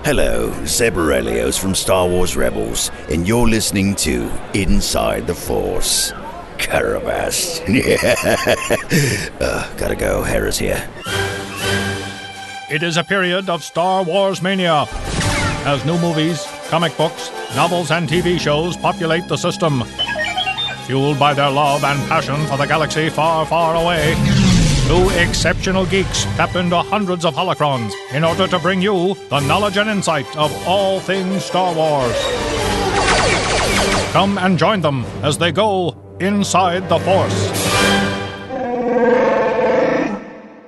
Hello, Zeb Aurelios from Star Wars Rebels, and you're listening to Inside the Force. Carabas. Gotta go, Hera's here. It is a period of Star Wars mania, as new movies, comic books, novels, and TV shows populate the system. Fueled by their love and passion for the galaxy far, far away, two exceptional geeks tap into hundreds of holocrons in order to bring you the knowledge and insight of all things Star Wars. Come and join them as they go inside the Force.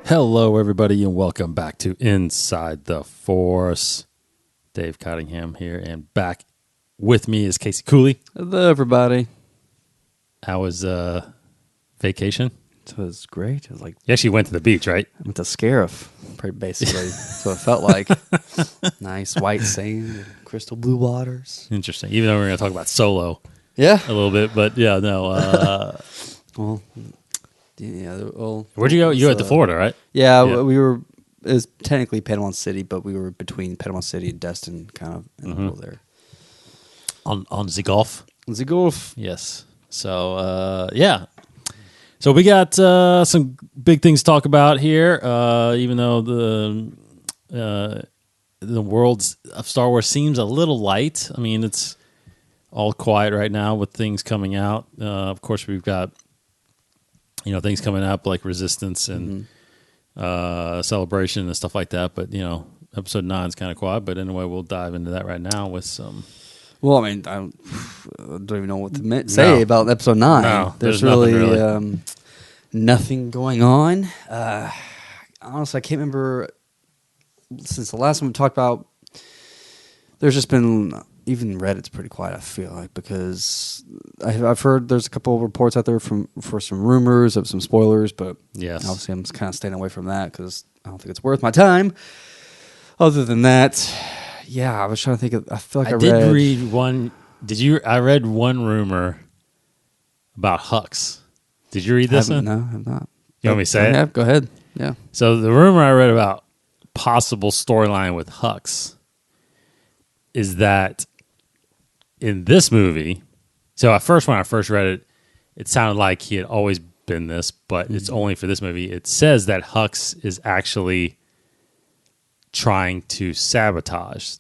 Hello, everybody, and welcome back to Inside the Force. Dave Cottingham here, and back with me is Casey Cooley. Hello, everybody. How was vacation? It was great. It was like You actually went to the beach, right? I went to Scariff, basically. That's what it felt like. Nice white sand and crystal blue waters. Interesting. Even though we're going to talk about Solo Yeah. a little bit, but yeah, no. Well, yeah. Well, Where'd you go? You went to Florida, right? Yeah, Yeah. we were. It was technically Panama City, but we were between Panama City and Destin, kind of in the middle there. On the Gulf. The Gulf. Yes. So, yeah. So we got some big things to talk about here, even though the world of Star Wars seems a little light. I mean, it's all quiet right now with things coming out. Of course, we've got, things coming up like Resistance and Celebration and stuff like that. But, Episode 9 is kind of quiet. But anyway, we'll dive into that right now with some... Well, I mean, I don't even know what to say about Episode 9. No, there's nothing really nothing going on. Honestly, I can't remember since the last one we talked about. There's just been, even Reddit's pretty quiet, I feel like, because I've heard there's a couple of reports out there for some rumors of some spoilers, but Yes. obviously I'm kind of staying away from that because I don't think it's worth my time. Other than that, yeah, I was trying to think of, I feel like I did read one. I read one rumor about Hux. Did you read this one? No, I'm not. You want me to say Yeah, it? go ahead. Yeah. So the rumor I read about possible storyline with Hux is that in this movie, so when I first read it, it sounded like he had always been this, but it's only for this movie. It says that Hux is actually trying to sabotage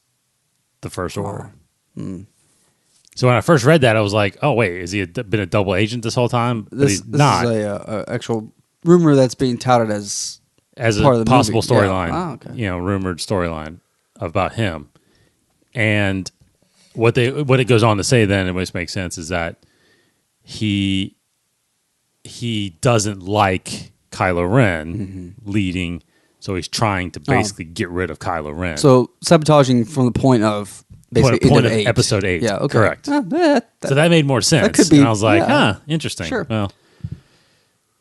the First Order. So when I first read that, I was like, "Oh wait, has he been a double agent this whole time?" But This he's not. is a actual rumor that's being touted as As part a of the possible movie. storyline, Yeah. Oh, okay. Rumored storyline about him. And what it goes on to say then, which makes sense, is that he doesn't like Kylo Ren leading. So he's trying to basically get rid of Kylo Ren. So sabotaging from the point of basically point end of of 8. Episode 8. Yeah, okay. Correct. So that made more sense. that could be- And I was like, yeah. interesting. Sure. Well,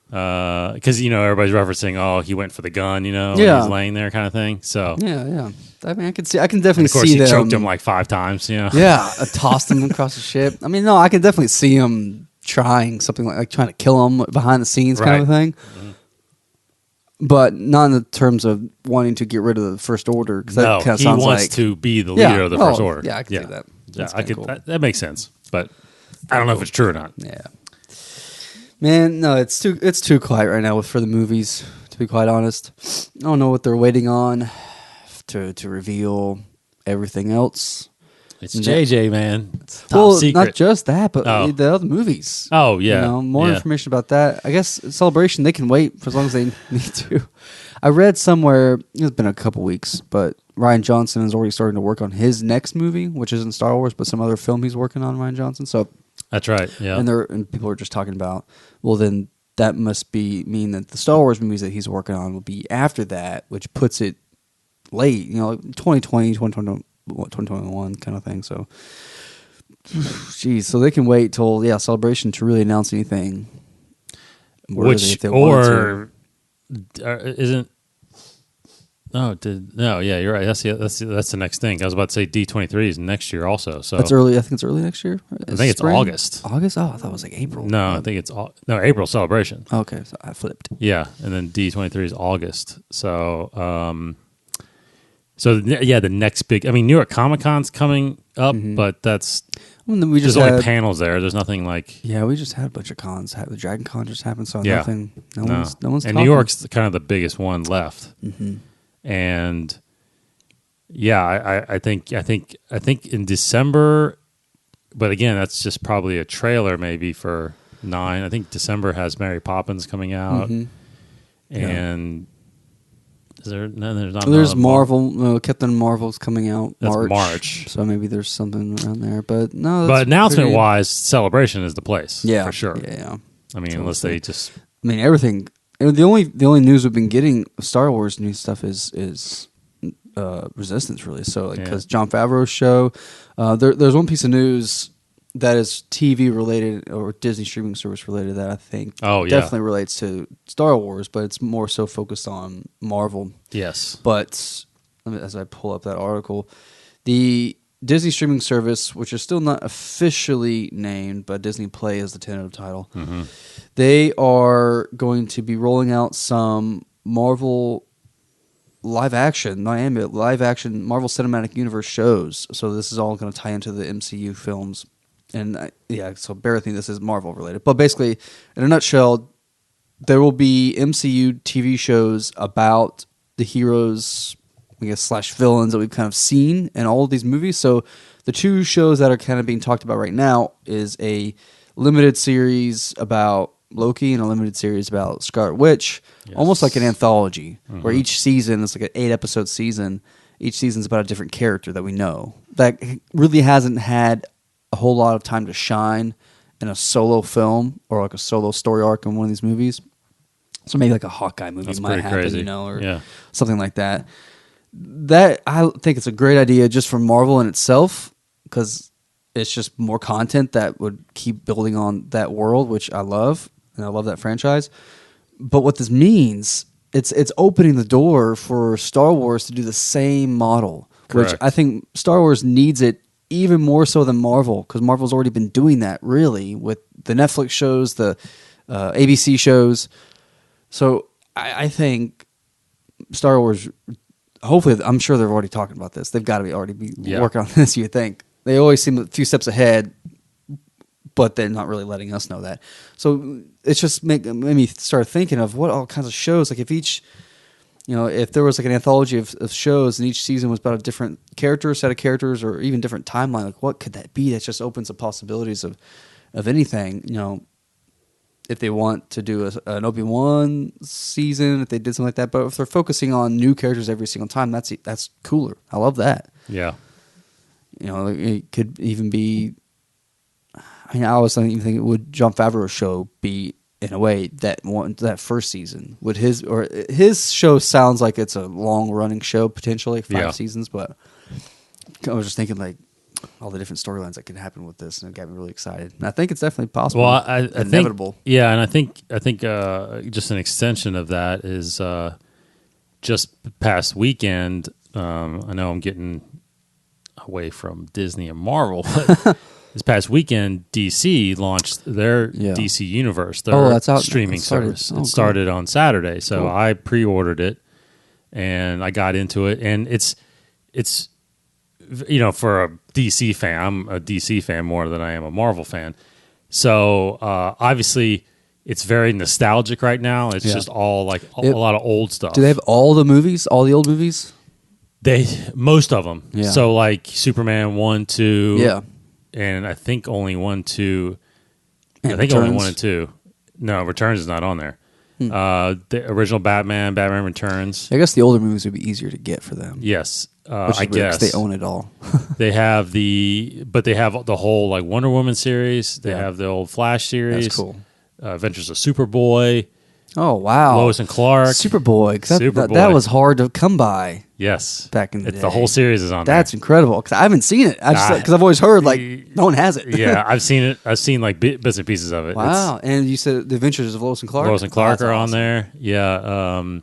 because, everybody's referencing, he went for the gun, when Yeah. he's laying there kind of thing. So, yeah. I mean, I can definitely and of course, see he them. choked him like 5 times, Yeah, I tossed him across the ship. I mean, no, I can definitely see him trying something like trying to kill him behind the scenes kind of Right. thing. But not in the terms of wanting to get rid of the First Order, because that No, kind of he sounds wants like to be the leader of the First Order. Yeah, I can see that. Yeah, That's I kinda could. cool. That makes sense, but I don't know if it's true or not. Yeah, man, no, it's too quiet right now for the movies. To be quite honest, I don't know what they're waiting on to reveal everything else. It's JJ, man. It's top Well, secret. not just that, but Oh. the other movies. Oh, yeah. More Yeah. information about that. I guess Celebration, they can wait for as long as they need to. I read somewhere, it's been a couple weeks, but Rian Johnson is already starting to work on his next movie, which isn't Star Wars, but some other film he's working on, Rian Johnson. So, That's right. Yeah. and people are just talking about, well, then that must mean that the Star Wars movies that he's working on will be after that, which puts it late, 2020, 2021 kind of thing. So, geez, so they can wait till Celebration to really announce anything. Which or isn't? No, yeah, you're right. That's the next thing. I was about to say D23 is next year also. So that's early. I think it's early next year. I think it's August. August? Oh, I thought it was like April. No, I think it's April Celebration. Okay, so I flipped. Yeah, and then D23 is August. So So the next big. I mean, New York Comic Con's coming up, but that's We just there's only had, panels there. There's nothing like we just had a bunch of cons. The Dragon Con just happened, so Yeah. nothing. No one's and talking. New York's kind of the biggest one left, and I think in December, but again, that's just probably a trailer maybe for 9. I think December has Mary Poppins coming out, and is there? No, there's not. There's another Marvel. No, Captain Marvel's coming out That's March. March. So maybe there's something around there. But no. But that's announcement pretty- wise, Celebration is the place. yeah, for sure. Yeah. I mean, So unless we'll they see. just I mean, everything. The only news we've been getting of Star Wars new stuff is Resistance, really. So because Jon Favreau's show, there's one piece of news that is TV related or Disney streaming service related that I think definitely relates to Star Wars, but it's more so focused on Marvel. yes. But as I pull up that article, the Disney streaming service, which is still not officially named, but Disney Play is the tentative title, they are going to be rolling out some Marvel live action Marvel Cinematic Universe shows. So this is all going to tie into the MCU films. And so bear with me, this is Marvel related. But basically, in a nutshell, there will be MCU TV shows about the heroes, I guess, / villains that we've kind of seen in all of these movies. So the 2 shows that are kind of being talked about right now is a limited series about Loki and a limited series about Scarlet Witch, almost like an anthology, where each season is like an 8-episode season. Each season's about a different character that we know. That really hasn't had a whole lot of time to shine in a solo film or like a solo story arc in one of these movies. So maybe like a Hawkeye movie That's might pretty happen, crazy. or something like that. That I think it's a great idea just for Marvel in itself, because it's just more content that would keep building on that world, which I love, and I love that franchise. But what this means, it's opening the door for Star Wars to do the same model, Correct. which I think Star Wars needs it even more so than Marvel, because Marvel's already been doing that, really, with the Netflix shows, the ABC shows. So I think Star Wars, hopefully, I'm sure they're already talking about this. They've got to already be working on this, you think. They always seem a few steps ahead, but they're not really letting us know that. So it's just made me start thinking of what all kinds of shows, like if each... if there was like an anthology of shows and each season was about a different character, set of characters, or even different timeline, like what could that be? That just opens up possibilities of anything. If they want to do an Obi-Wan season, if they did something like that, but if they're focusing on new characters every single time, that's cooler. I love that. Yeah. It could even be. I was thinking, would Jon Favreau's show be, in a way, that first season? Would his show sounds like it's a long running show, potentially 5 seasons, but I was just thinking like all the different storylines that could happen with this, and it got me really excited. And I think it's definitely possible. Well, I inevitable. think, yeah, and I think just an extension of that is just past weekend. I know I'm getting away from Disney and Marvel, but this past weekend, DC launched their DC Universe, their that's out. streaming service. It started on Saturday, so cool. I pre-ordered it and I got into it, and it's for a DC fan, I'm a DC fan more than I am a Marvel fan. So obviously, it's very nostalgic right now. It's just all like a lot of old stuff. Do they have all the movies, all the old movies? Most of them. Yeah. So like Superman 1, 2. Yeah. And I think only 1, 2. And I think Returns? only 1 and 2. No, Returns is not on there. The original Batman Returns. I guess the older movies would be easier to get for them. Yes, Which is I weird, 'cause guess they own it all. they have they have the whole like Wonder Woman series. They have the old Flash series. That's cool. Adventures of Superboy, Oh wow, Lois and Clark, Superboy. 'Cause Superboy. that was hard to come by Yes, back in the day. The whole series is on. That's incredible, because I haven't seen it. Because I've always heard like no one has it. Yeah, I've seen it. I've seen like bits and pieces of it. Wow. And you said The Adventures of Lois and Clark? Lois and Clark That's are on awesome. there. Yeah.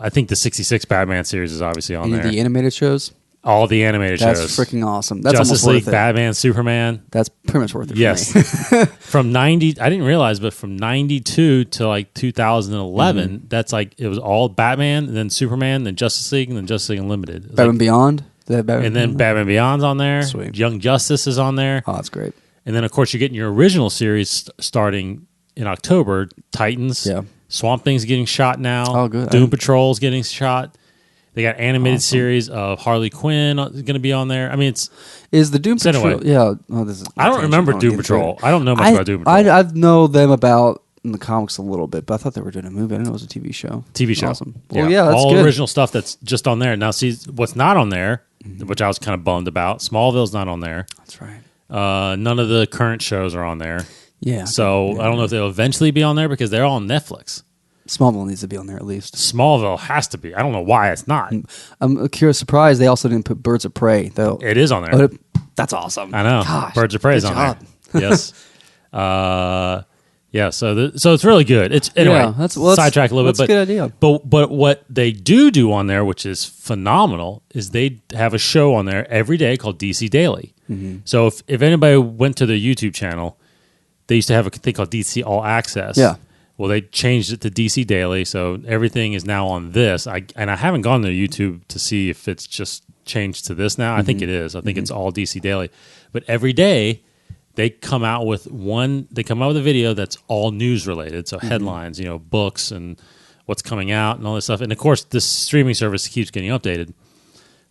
I think the 66 Batman series is obviously on Any of there. the animated shows? All the animated That's shows. freaking awesome. That's Justice almost League, worth it. Batman, Superman. That's pretty much worth it. Yes. For me. From 90, I didn't realize, but from 92 to like 2011, that's like, it was all Batman, and then Superman, then Justice League, and then Justice League Unlimited. It was Batman like- Beyond. They have Batman and then Beyond? Batman Beyond's on there. Sweet. Young Justice is on there. Oh, that's great. And then, of course, you're getting your original series starting in October. Titans. Yeah. Swamp Thing's getting shot now. Oh, good. Doom Patrol's getting shot. They got animated Awesome. series of Harley Quinn going to be on there. I mean, it's. Is the Doom So Patrol? anyway. Yeah. Oh, this is. I don't remember Doom Patrol. I don't know much about Doom Patrol. I know them about in the comics a little bit, but I thought they were doing a movie. I didn't know it was a TV show. TV show. Awesome. Well, yeah, that's all good. original stuff that's just on there. Now, see what's not on there, which I was kind of bummed about. Smallville's not on there. That's right. None of the current shows are on there. Yeah. So I don't know if they'll eventually be on there because they're all on Netflix. Smallville needs to be on there at least. Smallville has to be. I don't know why it's not. I'm curious, surprised they also didn't put Birds of Prey though. It is on there. Oh, that's awesome. I know. Gosh, Birds of Prey is good on job. there. Yes. Yeah. So it's really good. It's anyway. Yeah, that's sidetrack a little that's bit, a good idea. But what they do on there, which is phenomenal, is they have a show on there every day called DC Daily. Mm-hmm. So if anybody went to their YouTube channel, they used to have a thing called DC All Access. Yeah. Well, they changed it to DC Daily, so everything is now on this. I haven't gone to YouTube to see if it's just changed to this now. I think it is. I think it's all DC Daily. But every day they come out with a video that's all news related, so headlines, books and what's coming out and all this stuff. And of course, this streaming service keeps getting updated.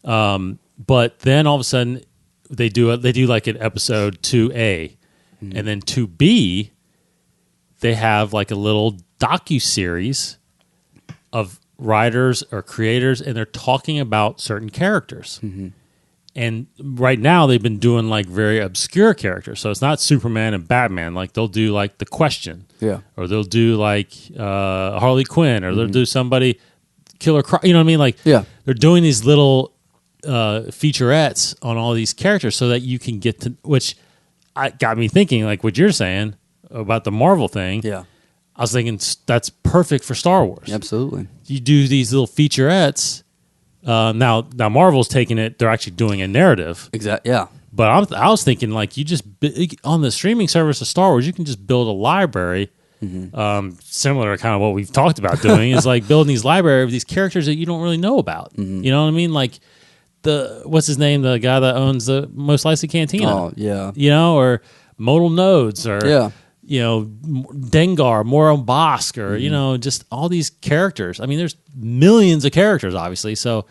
But then all of a sudden they do like an episode 2A, and then 2B they have like a little docu-series of writers or creators, and they're talking about certain characters. And right now they've been doing like very obscure characters. So it's not Superman and Batman. Like they'll do like The Question. Yeah. Or they'll do like Harley Quinn, or they'll do somebody, Killer Croc. You know what I mean? Like Yeah. they're doing these little featurettes on all these characters so that you can get to, which got me thinking like what you're saying about the Marvel thing. Yeah. I was thinking that's perfect for Star Wars. Absolutely. You do these little featurettes. Now Marvel's taking it; they're actually doing a narrative. Exactly. Yeah. But I was thinking, like, you just on the streaming service of Star Wars, you can just build a library, similar to kind of what we've talked about doing. Is like building these library of these characters that you don't really know about. You know what I mean? Like what's his name? The guy that owns the Mos Eisley Cantina. Oh yeah. Or Modal Nodes, or Yeah. Dengar, Moron Bosk, or just all these characters. I mean, there's millions of characters, obviously. So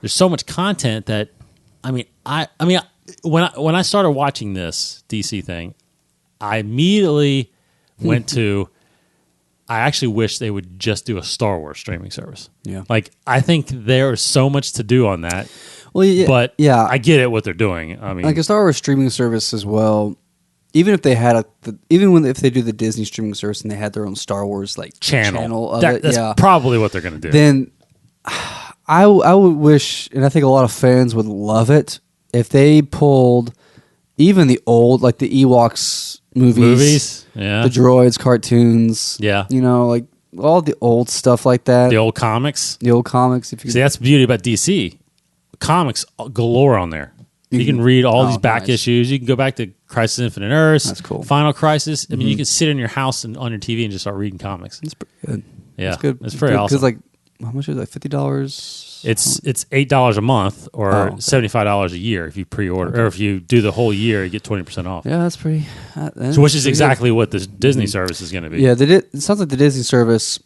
there's so much content that, when I started watching this DC thing, I immediately went to. I actually wish they would just do a Star Wars streaming service. Yeah. Like I think there's so much to do on that. Well, yeah, But yeah, I get it what they're doing. I mean, like a Star Wars streaming service as well. Even if they had if they do the Disney streaming service and they had their own Star Wars like channel of it, that's yeah, probably what they're going to do. then I would wish, and I think a lot of fans would love it if they pulled even the old, like the Ewoks movies, yeah, the droids cartoons, Yeah. like all the old stuff like that, the old comics. the old comics. If you See, that's the beauty about DC. Comics galore on there. You can read all these back nice. issues. You can go back to Crisis on Infinite Earths. That's cool. Final Crisis. I mean, you can sit in your house and on your TV and just start reading comics. it's pretty good. Yeah, It's good. It's pretty awesome. Because like, how much is it? Like $50? It's $8 a month or Oh, okay. $75 a year if you pre-order, or if you do the whole year, you get 20% off. Yeah, that's pretty. So, which is exactly what the Disney service is going to be. Yeah, it sounds like the Disney service.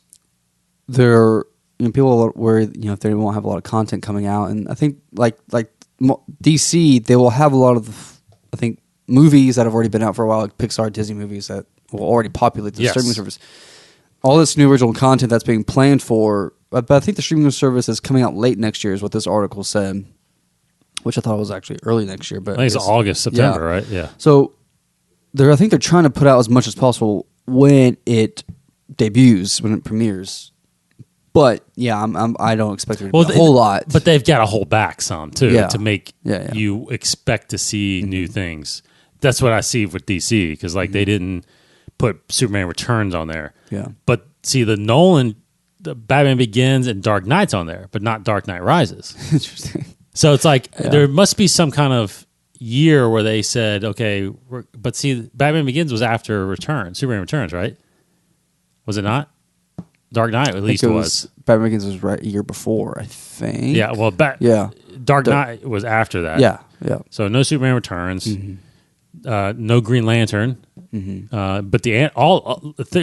They're people are worried if they won't have a lot of content coming out, and I think like DC, they will have a lot of movies that have already been out for a while, like Pixar, Disney movies that will already populate the Yes. streaming service. All this new original content that's being planned for, but I think the streaming service is coming out late next year, is what this article said, which I thought was actually early next year. But I think it's August, September, right? Yeah. So I think they're trying to put out as much as possible when it debuts, when it premieres. But yeah, I don't expect there to be a whole lot. But they've got to hold back some too Yeah. to make Yeah. you expect to see new things. That's what I see with DC because they didn't put Superman Returns on there. Yeah. But see the Batman Begins and Dark Knight's on there, but not Dark Knight Rises. Interesting. So it's like there must be some kind of year where they said, okay, but see, Batman Begins was after Superman Returns, right? Was it not? Dark Knight at least was. Batman Begins was right a year before, I think. Yeah, well, Dark Knight was after that. Yeah. So no Superman Returns, no Green Lantern, but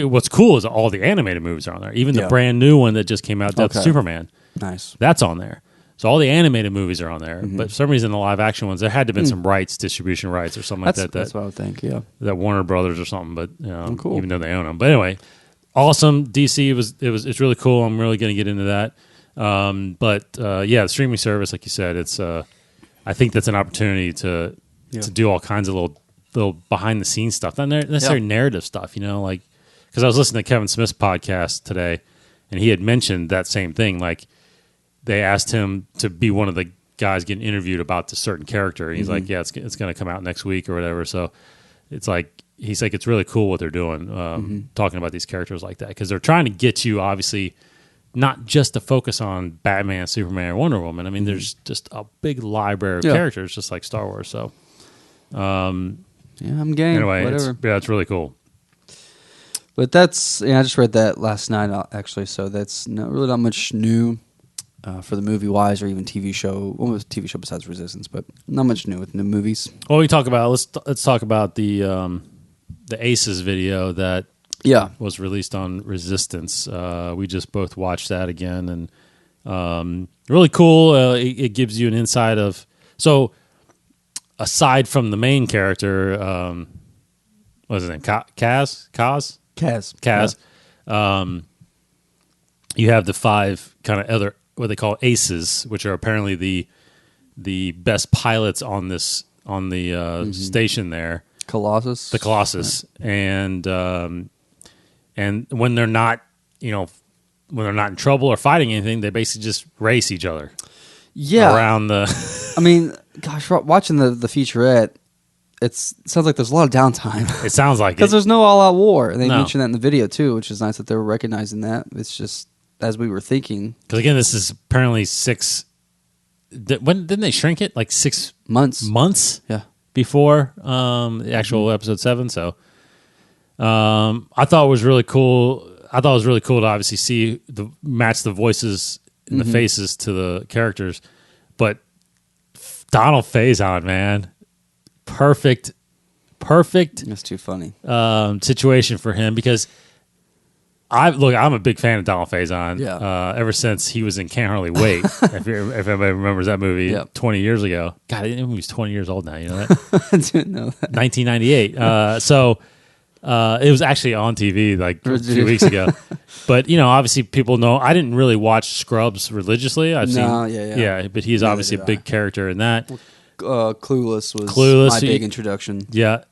what's cool is all the animated movies are on there. Even the brand new one that just came out, Death of Superman. Nice. That's on there. So all the animated movies are on there, but for some reason the live action ones, there had to have been some distribution rights or something like that. That's what I would think. Yeah, that Warner Brothers or something, but cool. Even though they own them. But anyway, awesome. DC it's really cool. I'm really going to get into that. The streaming service, like you said, it's I think that's an opportunity to do all kinds of little behind the scenes stuff, not necessarily narrative stuff. Like because I was listening to Kevin Smith's podcast today, and he had mentioned that same thing, like. They asked him to be one of the guys getting interviewed about this certain character. And he's like, yeah, it's going to come out next week or whatever. So it's like, he's like, it's really cool what they're doing, talking about these characters like that. Because they're trying to get you, obviously, not just to focus on Batman, Superman, or Wonder Woman. I mean, there's just a big library of characters, just like Star Wars. So, I'm game. Anyway, whatever. It's really cool. But I just read that last night, actually. So that's really not much new. For the movie wise or even TV show, almost TV show besides Resistance, but not much new with new movies. Well, let's talk about the Aces video that was released on Resistance. We just both watched that again, and really cool. It gives you an insight of aside from the main character, what was his name? Kaz. Yeah. You have the 5 kind of other. What they call aces, which are apparently the best pilots on the station there. The Colossus, right. And when they're not, when they're not in trouble or fighting anything, they basically just race each other. Yeah, around the. I mean, gosh, watching the featurette, it sounds like there's a lot of downtime. It sounds like because there's no all-out war, and they mentioned that in the video too, which is nice that they were recognizing that. It's just. As we were thinking. Because again, this is apparently 6... When didn't they shrink it? Like 6 months? Yeah. Before the actual episode 7. So I thought it was really cool. I thought it was really cool to obviously match the voices and the faces to the characters. But Donald Faison, man. Perfect. That's too funny. Situation for him because... I'm a big fan of Donald Faison. Yeah. Ever since he was in Can't Hardly Wait, if anybody remembers that movie 20 years ago. God, that movie's 20 years old now. You know that? I didn't know that. 1998. It was actually on TV like a few weeks ago. But obviously people know. I didn't really watch Scrubs religiously. But he's obviously a big character in that. Clueless was my big introduction. Yeah.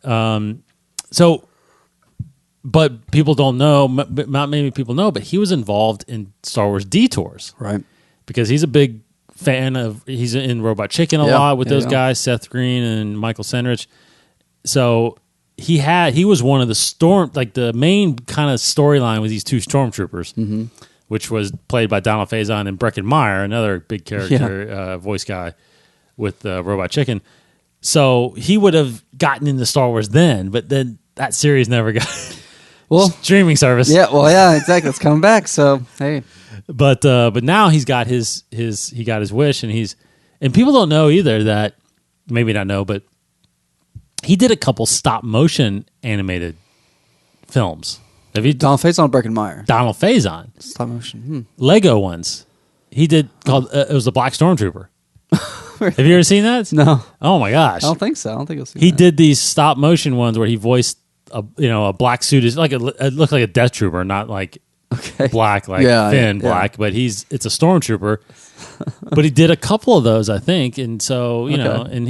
But people don't know, not many people know, but he was involved in Star Wars Detours. Right. Because he's a big fan he's in Robot Chicken a lot with those guys, Seth Green and Michael Senrich. So he was one of the main kind of storyline with these 2 stormtroopers, which was played by Donald Faison and Breckin Meyer, another big character, voice guy with Robot Chicken. So he would have gotten into Star Wars then, but then that series never got... streaming service. Yeah, exactly. It's coming back. So hey, but now he's got his wish, and people don't know either that maybe not know, but he did a couple stop motion animated films. Have you Donald Faison or Breckin Meyer? Donald Faison stop motion Lego ones. He did called it was the Black Stormtrooper. Have you ever seen that? No. Oh my gosh. I don't think so. I don't think I'll see. He did these stop motion ones where he voiced a black suit. It looked like a Death Trooper, not like black, thin black, but it's a stormtrooper. But he did a couple of those, I think, and so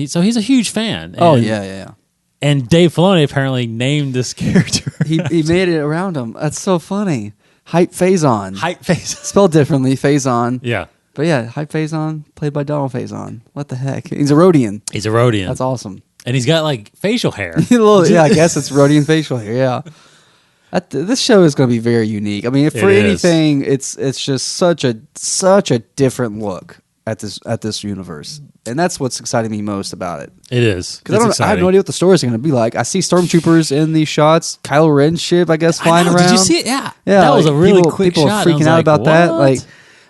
so he's a huge fan. And, And Dave Filoni apparently named this character. he made it around him. That's so funny. Hype Faison. Spelled differently, Faison. Yeah. But yeah, Hype Faison, played by Donald Faison. What the heck? He's a Rhodian. That's awesome. And he's got like facial hair. I guess it's Rhodian facial hair. Yeah, this show is going to be very unique. I mean, if for anything, it's just such a different look. at this universe, and that's what's exciting me most about it. It is. Because I have no idea what the stories are going to be like. I see stormtroopers in these shots, Kylo Ren's ship, I guess, flying around. Did you see it? Yeah, Yeah, that was a really quick people shot. are freaking out about that. What? Like,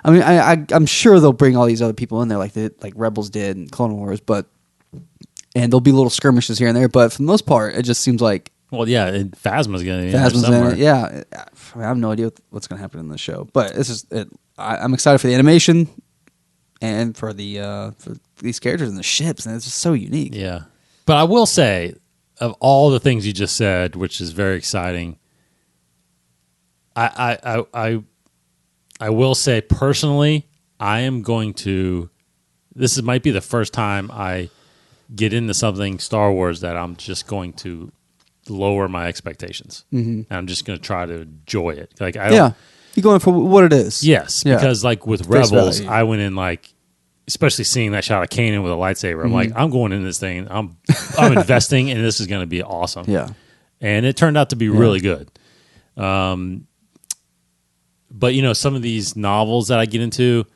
I mean, I'm sure they'll bring all these other people in there, like Rebels did in Clone Wars, and there'll be little skirmishes here and there. But for the most part, it just seems like well, yeah, and Phasma's going to be in there Phasma's in somewhere. it. Yeah, I have no idea what's going to happen in the show, but it's just I'm excited for the animation and for these characters and the ships, and it's just so unique. Yeah. But I will say, of all the things you just said, which is very exciting, I will say personally, I am going to. Might be the first time I get into something Star Wars that I'm just going to lower my expectations. Mm-hmm. I'm just going to try to enjoy it. Like you're going for what it is. Yes, Yeah. because like with Face Rebels, value. I went in like, especially seeing that shot of Kanan with a lightsaber. I'm like, I'm going in this thing. I'm investing, and this is going to be awesome. Yeah. And it turned out to be really good. But some of these novels that I get into,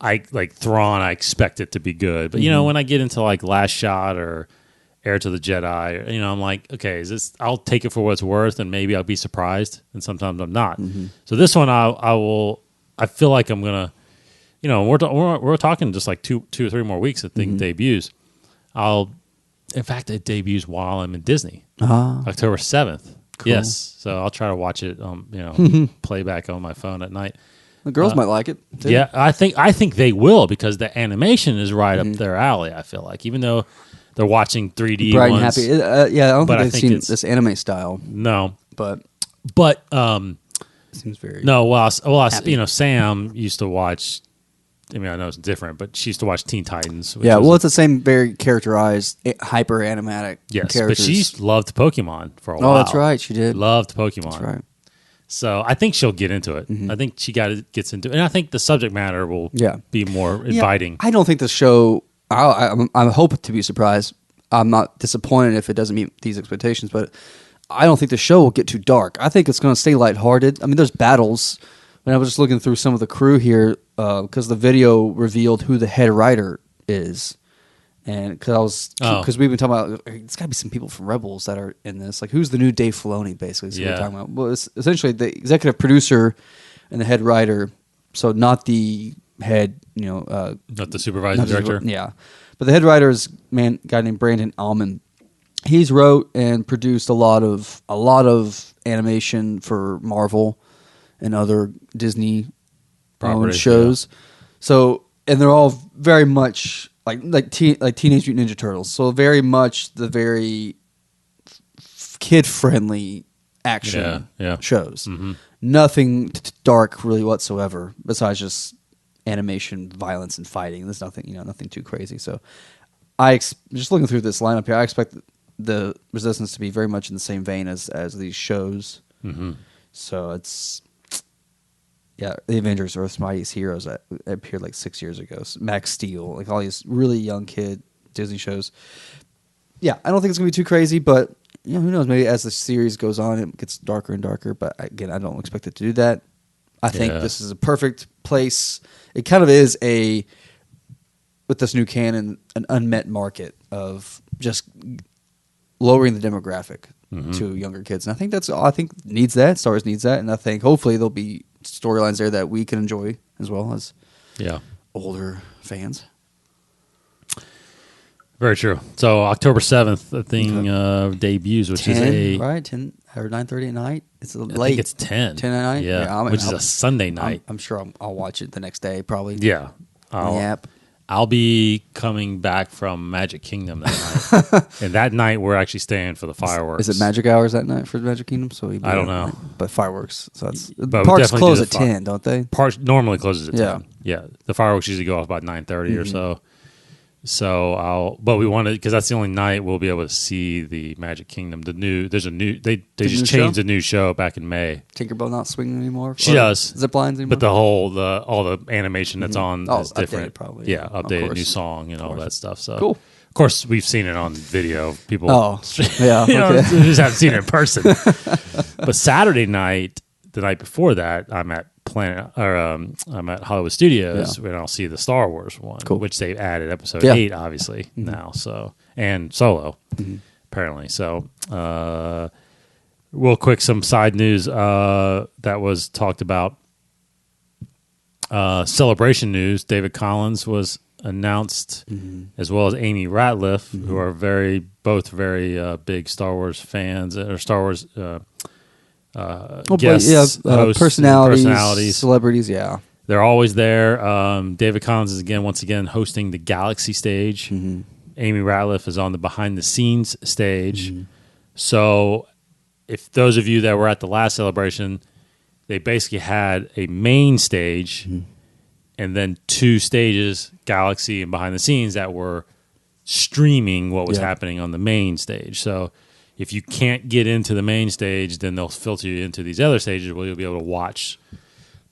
I like Thrawn. I expect it to be good, but when I get into like Last Shot or Heir to the Jedi, I'm like, okay, is this? I'll take it for what it's worth, and maybe I'll be surprised, and sometimes I'm not. So this one, I will. I feel like I'm gonna, we're talking just like two or three more weeks. I think debuts. In fact, it debuts while I'm in Disney, October 7th. Cool. Yes, so I'll try to watch it. Playback on my phone at night. The girls might like it, too. Yeah, I think they will because the animation is right up their alley. I feel like, even though they're watching 3D Bright and ones. happy. I don't think they've seen it's- this anime style, No, but but it seems very no. happy. Sam used to watch. I mean, I know it's different, but she used to watch Teen Titans. Which Yeah, was well, it's the same very characterized, hyper animatic yes, characters. but she loved Pokemon for a while. Oh, that's right, she did. Loved Pokemon. That's right. So I think she'll get into it. I think she gets into it, and I think the subject matter will be more inviting. I don't think the show. I hope to be surprised. I'm not disappointed if it doesn't meet these expectations, but I don't think the show will get too dark. I think it's going to stay lighthearted. I mean, there's battles. And I was just looking through some of the crew here because the video revealed who the head writer is, and because we've been talking about it's got to be some people from Rebels that are in this. Like, who's the new Dave Filoni? Basically, is what we're talking about. Well, it's essentially the executive producer and the head writer. So not the head, Not the supervising director. Yeah, but the head writer is a guy named Brandon Allman. He's wrote and produced a lot of animation for Marvel and other Disney owned shows. Yeah. So, and they're all very much like Teenage Mutant Ninja Turtles. So very much the very kid friendly action shows. Mm-hmm. Nothing dark really whatsoever, besides just animation, violence, and fighting. There's nothing nothing too crazy. So, just looking through this lineup here, I expect the Resistance to be very much in the same vein as these shows. Mm-hmm. So it's. Yeah, the Avengers, Earth's Mightiest Heroes that appeared like 6 years ago. So Max Steel, like all these really young kid Disney shows. Yeah, I don't think it's going to be too crazy, but who knows? Maybe as the series goes on, it gets darker and darker. But again, I don't expect it to do that. I think this is a perfect place. It kind of is with this new canon, an unmet market of just lowering the demographic to younger kids. And I think needs that. Star Wars needs that. And I think hopefully there'll be storylines there that we can enjoy as well as older fans. Very true. So October 7th, the thing debuts, which 10, is right? 10 or 9:30 at night. It's late. I think it's 10. 10 at night. Yeah, which is a Sunday night. I'm sure I'll watch it the next day probably. Yeah. I'll be coming back from Magic Kingdom that night. And that night, we're actually staying for the fireworks. Is it magic hours that night for Magic Kingdom? So I don't know. But fireworks. So But parks close at 10, don't they? Parks normally closes at 10. Yeah. Yeah. The fireworks usually go off about 9:30 or so. So we want to, because that's the only night we'll be able to see the Magic Kingdom. They just changed a new show back in May. Tinkerbell not swinging anymore? She does. Zip lines anymore? But all the animation that's on is different. Updated probably. Yeah, updated, new song and all that stuff. So cool. Of course, we've seen it on video. People, yeah, okay. we just haven't seen it in person. But Saturday night, the night before that, I'm at Planet or I'm at Hollywood Studios, and I'll see the Star Wars one, Cool. which they've added episode Yeah. 8, obviously now. So and Solo, apparently. So real quick, some side news that was talked about. Celebration news: David Collins was announced, as well as Amy Ratliff, who are both very big Star Wars fans or Star Wars guests, hosts, personalities, celebrities. Yeah, they're always there. David Collins is once again hosting the Galaxy stage. Amy Ratliff is on the behind the scenes stage. So, if those of you that were at the last celebration, they basically had a main stage and then 2 stages, Galaxy and behind the scenes, that were streaming what was happening on the main stage. So if you can't get into the main stage, then they'll filter you into these other stages where you'll be able to watch.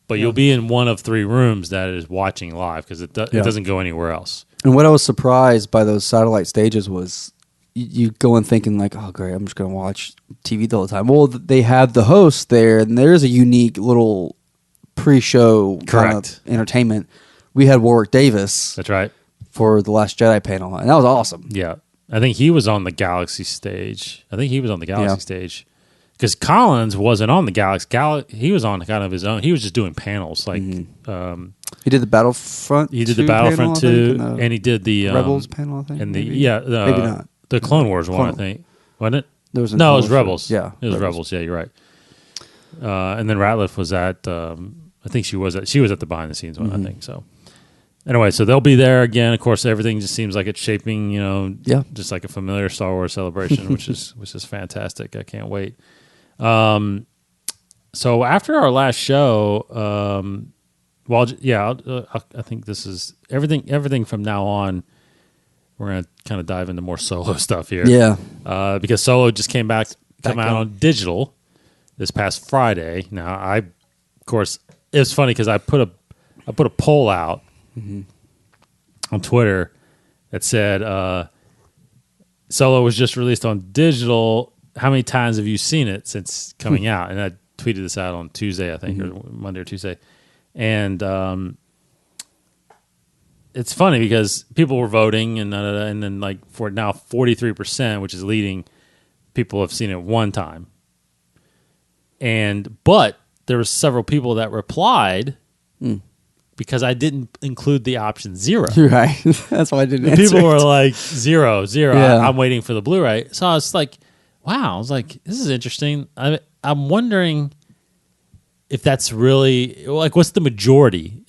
But you'll be in one of 3 rooms that is watching live because it doesn't go anywhere else. And what I was surprised by those satellite stages was you go in thinking like, oh, great, I'm just going to watch TV the whole time. Well, they have the host there, and there's a unique little pre-show kind of entertainment. We had Warwick Davis. That's right. For the Last Jedi panel, and that was awesome. Yeah. I think he was on the Galaxy stage. Stage. Because Collins wasn't on the Galaxy. He was on kind of his own. He was just doing panels. Like he did the Battlefront. He did the Battlefront 2, and he did the Rebels panel, I think. And maybe not. The Clone Wars one, I think. Wasn't it? There was it was Rebels. Yeah. It was Rebels. Yeah, you're right. And then Ratliff was at, I think she was at the behind the scenes one, I think. So anyway, so they'll be there again. Of course, everything just seems like it's shaping, just like a familiar Star Wars celebration, which is fantastic. I can't wait. So after our last show, I think this is everything from now on. We're going to kind of dive into more Solo stuff here. Yeah. Because Solo just come out on digital this past Friday. Now, of course, it was funny because I put a poll out on Twitter that said Solo was just released on digital. How many times have you seen it since coming out? And I tweeted this out on Tuesday, I think, or Monday or Tuesday. And it's funny because people were voting, and then like for now 43%, which is leading, people have seen it one time. But there were several people that replied because I didn't include the option 0. Right. That's why I didn't answer. People were like 0. Yeah. I'm waiting for the Blu-ray. So I was like, wow. I was like, this is interesting. I'm wondering if that's really like what's the majority?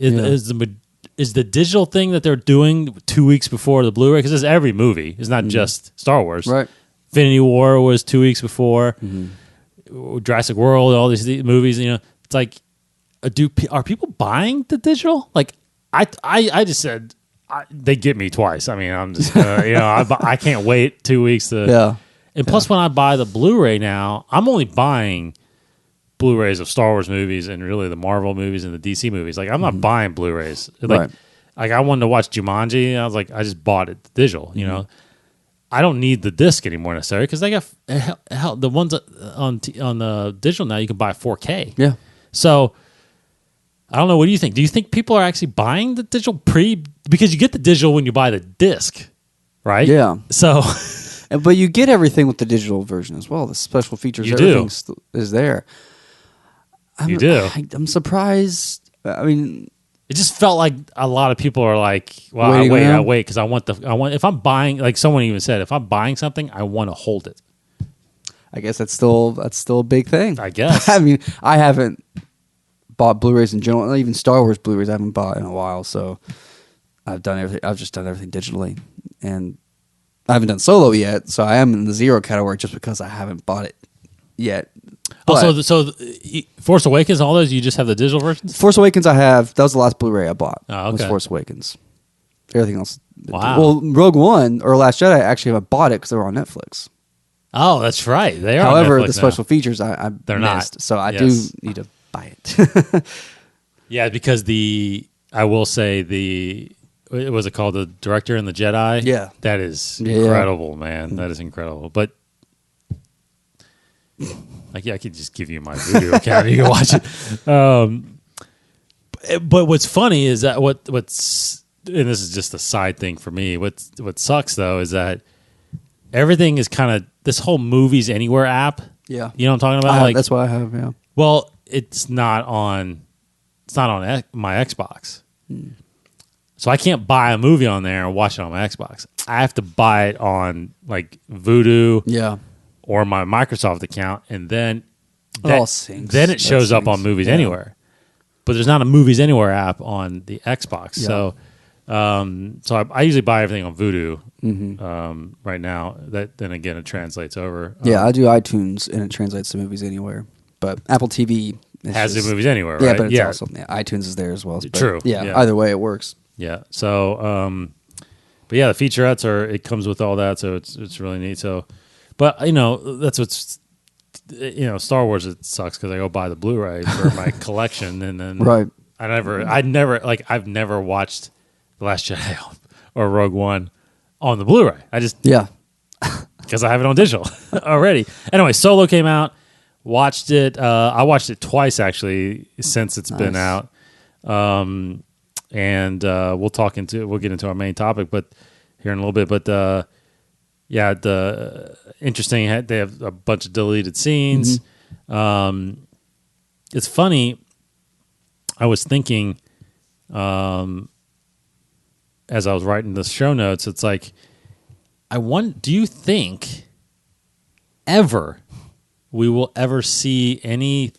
Is the digital thing that they're doing 2 weeks before the Blu-ray? Because it's every movie. It's not just Star Wars. Right. Infinity War was 2 weeks before. Jurassic World, all these movies. It's like, are people buying the digital? Like, I just said they get me twice. I mean, I'm just I can't wait 2 weeks to. Yeah. And plus, when I buy the Blu-ray now, I'm only buying Blu-rays of Star Wars movies and really the Marvel movies and the DC movies. Like, I'm not buying Blu-rays. Like I wanted to watch Jumanji. I was like, I just bought it digital. I don't need the disc anymore necessarily because they got the ones on the digital now. You can buy 4K. Yeah. So I don't know. What do you think? Do you think people are actually buying the digital because you get the digital when you buy the disc, right? Yeah. So, but you get everything with the digital version as well. The special features, everything is there. You do. I'm surprised. I mean, it just felt like a lot of people are like, "Well, I wait because I want if I'm buying, like someone even said, if I'm buying something, I want to hold it." I guess that's still a big thing. I guess. I mean, I haven't bought Blu-rays in general, not even Star Wars Blu-rays. I haven't bought in a while, so I've done everything. I've just done everything digitally, and I haven't done Solo yet. So I am in the 0 category just because I haven't bought it yet. But so Force Awakens, all those, you just have the digital versions? Force Awakens I have. That was the last Blu-ray I bought. Oh, okay. Was Force Awakens. Everything else. Wow. Well, Rogue One or Last Jedi, actually, I bought it because they were on Netflix. Oh, that's right. They are. However, on Netflix the special features they're missed, not. So I do need to buy it. Yeah, because I will say what was it called? The Director and the Jedi? Yeah. That is incredible, man. That is incredible. But I could just give you my video account. You can watch it. But what's funny is that what's and this is just a side thing for me. What sucks though is that everything is kind of this whole Movies Anywhere app. Yeah, You know what I'm talking about? that's what I have. Yeah, Well, it's not on my Xbox. So I can't buy a movie on there and watch it on my Xbox. I have to buy it on like Vudu yeah. or my Microsoft account, and then It all syncs. then it That shows up on syncs. Movies Yeah. Anywhere. But there's not a Movies Anywhere app on the Xbox. Yeah. So I usually buy everything on Vudu Mm-hmm. right now. That then again it translates over. Yeah, I do iTunes and it translates to Movies Anywhere. But Apple TV has the Movies Anywhere, Yeah, right? but it's also iTunes is there as well. But True, Yeah, yeah. either way it works. Yeah. So, but yeah, the featurettes it comes with all that, so it's really neat. So, but that's what's Star Wars. It sucks because I go buy the Blu-ray for my collection, and then Right. I've never watched The Last Jedi or Rogue One on the Blu-ray. I just Yeah. because I have it on digital already. Anyway, Solo came out. Watched it. I watched it twice actually since it's been Nice. out. And we'll get into our main topic, but here in a little bit. But yeah, the interesting. They have a bunch of deleted scenes. It's funny. I was thinking, as I was writing the show notes, it's like, do you think ever we will ever see any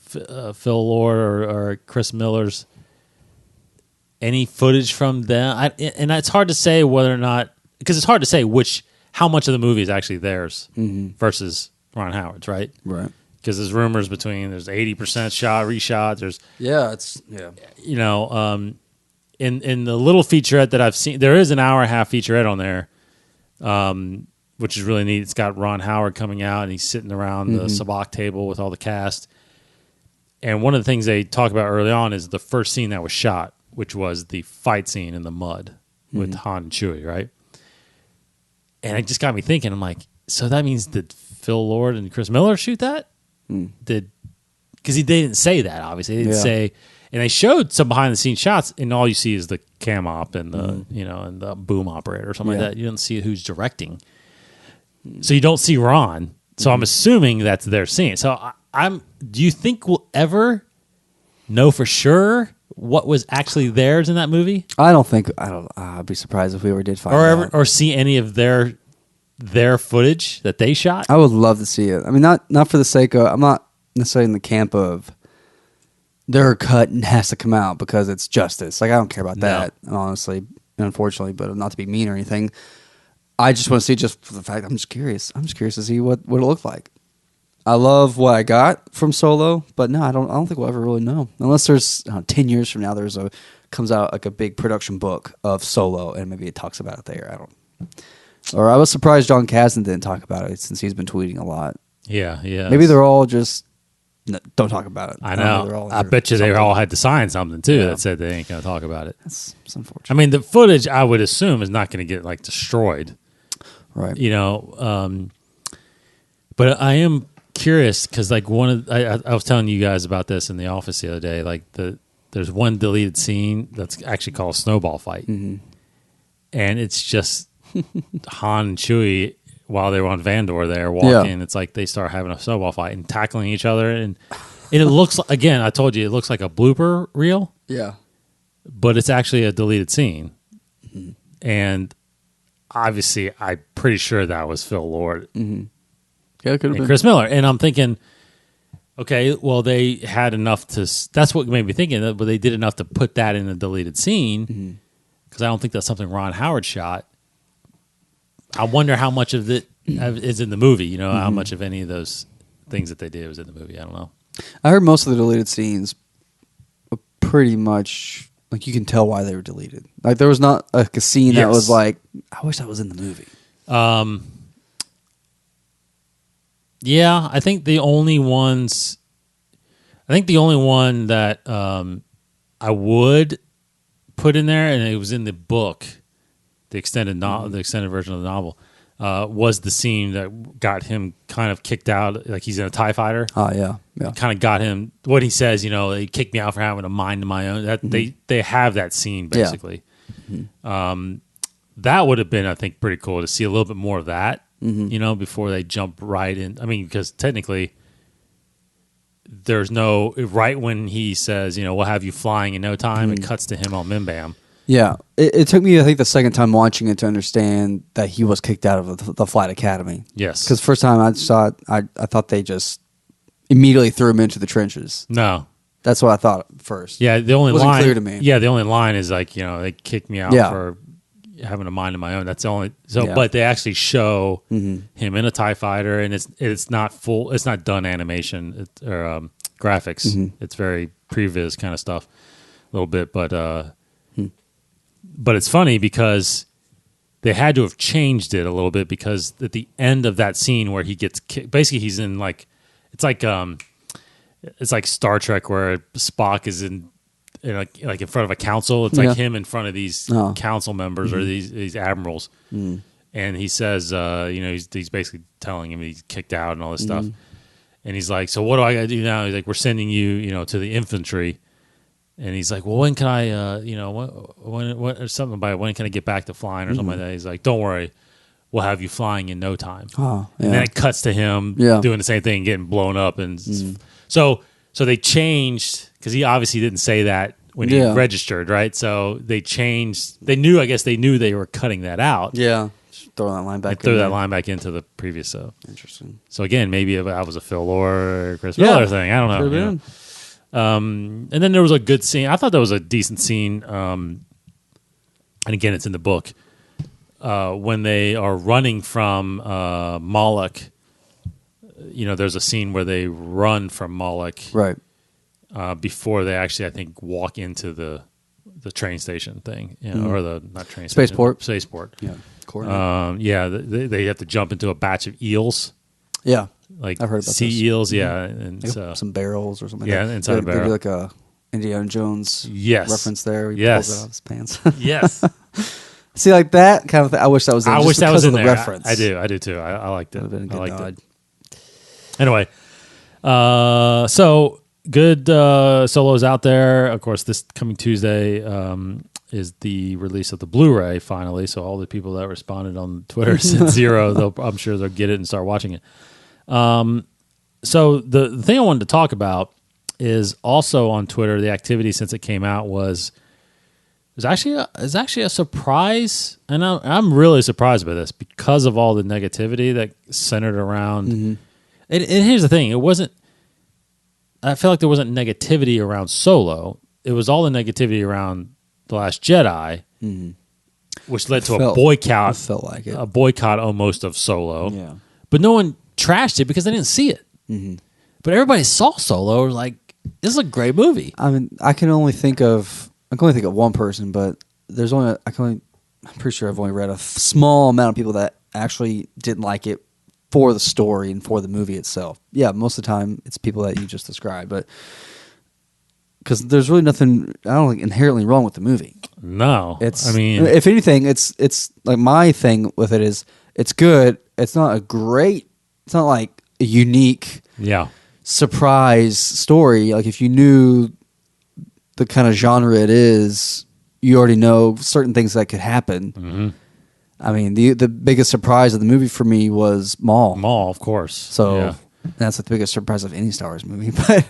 Phil Lord or Chris Miller's any footage from them? And it's hard to say whether or not, because it's hard to say how much of the movie is actually theirs versus Ron Howard's, right? Right. Because there's rumors there's 80% shot, reshot. There's in the little featurette that I've seen, there is an hour and a half featurette on there, which is really neat. It's got Ron Howard coming out and he's sitting around the sabacc table with all the cast. And one of the things they talk about early on is the first scene that was shot, which was the fight scene in the mud with Han and Chewie, right? And it just got me thinking. I'm like, so that means did Phil Lord and Chris Miller shoot that? Because they didn't say that, obviously. They didn't say, and they showed some behind the scenes shots, and all you see is the cam op and the and the boom operator or something like that. You don't see who's directing, so you don't see Ron. So I'm assuming that's their scene. So do you think we'll ever know for sure what was actually theirs in that movie, I'd be surprised if we ever did find out. or see any of their footage that they shot? I would love to see it. I mean, not for the sake of, I'm not necessarily in the camp of their cut and has to come out because it's justice. Like, I don't care about that, honestly, unfortunately, but not to be mean or anything. I just want to see, just for the fact, I'm just curious. I'm just curious to see what it looked like. I love what I got from Solo, but no, I don't think we'll ever really know. Unless there's 10 years from now, comes out like a big production book of Solo, and maybe it talks about it there. Or I was surprised John Kasdan didn't talk about it since he's been tweeting a lot. Yeah. Maybe they're all just don't talk about it. I know. I bet you they all had to sign something too that said they ain't going to talk about it. It's unfortunate. I mean, the footage I would assume is not going to get destroyed, Right. But I am curious because I was telling you guys about this in the office the other day. There's one deleted scene that's actually called Snowball Fight, and it's just Han and Chewie while they were on Vandor there walking. It's like they start having a snowball fight and tackling each other, and it looks like, again, I told you, it looks like a blooper reel. Yeah. But it's actually a deleted scene, and obviously, I'm pretty sure that was Phil Lord Yeah, it could have and been. Chris Miller. And I'm thinking, okay, well, they had enough to. That's what made me thinking, but they did enough to put that in the deleted scene because I don't think that's something Ron Howard shot. I wonder how much of it is in the movie. How much of any of those things that they did was in the movie. I don't know. I heard most of the deleted scenes are pretty much like you can tell why they were deleted. Like there was not a scene that was like, I wish that was in the movie. Yeah, I think the only one that I would put in there, and it was in the book, the extended version of the novel, was the scene that got him kind of kicked out. Like he's in a TIE fighter. Oh yeah, yeah. Kind of got him. What he says, they kicked me out for having a mind of my own. That they have that scene basically. That would have been, I think, pretty cool to see a little bit more of that. Before they jump right in. I mean, because technically, there's no right when he says, we'll have you flying in no time. It cuts to him on Mimbam. Yeah, it took me, I think, the second time watching it to understand that he was kicked out of the Flight Academy. Yes, because first time I saw it, I thought they just immediately threw him into the trenches. No, that's what I thought at first. Yeah, the only wasn't line clear to me. Yeah, the only line is like they kicked me out for having a mind of my own. That's the only. So, but they actually show him in a TIE fighter, and it's not full. It's not done animation or graphics. It's very previs kind of stuff, a little bit, but it's funny because they had to have changed it a little bit because at the end of that scene where he gets kicked, basically he's in it's like Star Trek where Spock is in like in front of a council. It's like him in front of these council members or these admirals, and he says, he's basically telling him he's kicked out and all this stuff, and he's like, so what do I got to do now? He's like, we're sending you, to the infantry. And he's like, well, when can I, when or something about when can I get back to flying or something like that? He's like, don't worry, we'll have you flying in no time. Oh, yeah. And then it cuts to him doing the same thing, getting blown up, and so they changed because he obviously didn't say that when he registered, right? So they changed. They knew they were cutting that out. Yeah, just throw that line back. Throw that line back into the previous. Interesting. So again, maybe if I was a Phil Lord or Chris Miller thing, I don't know. And then there was a good scene. I thought that was a decent scene. And again, it's in the book. When they are running from Moloch, there's a scene where they run from Moloch. Right. Before they actually, I think, walk into the train station thing, or the not train Spaceport. station. Spaceport. Yeah. They have to jump into a batch of eels. Yeah. Like I've heard about sea this. and some barrels or something. Yeah, inside a barrel. Maybe like a Indiana Jones reference there. He pulls it out of his pants. Yes. See, like that kind of thing. I wish that was in. I wish that was in the there. reference. I do too. I liked it. That would have been a good nod. it. Anyway, so good solos out there. Of course, this coming Tuesday is the release of the Blu-ray finally. So all the people that responded on Twitter said zero. I'm sure they'll get it and start watching it. So the thing I wanted to talk about is also on Twitter. The activity since it came out was actually a surprise, and I'm really surprised by this because of all the negativity that centered around. And here's the thing: it wasn't. I feel like there wasn't negativity around Solo. It was all the negativity around The Last Jedi, which led to a boycott. Felt like it. A boycott almost of Solo. Yeah. But no one trashed it because they didn't see it. But everybody saw Solo. Like, this is a great movie. I mean, I can only think of one person, but I'm pretty sure I've only read a small amount of people that actually didn't like it for the story and for the movie itself. Yeah, most of the time it's people that you just described, but because there's really nothing I don't think inherently wrong with the movie. No, if anything, it's like my thing with it is it's good. It's not like a unique surprise story. Like if you knew the kind of genre it is, you already know certain things that could happen. I mean, the biggest surprise of the movie for me was Maul. Maul, of course. So that's the biggest surprise of any Star Wars movie. But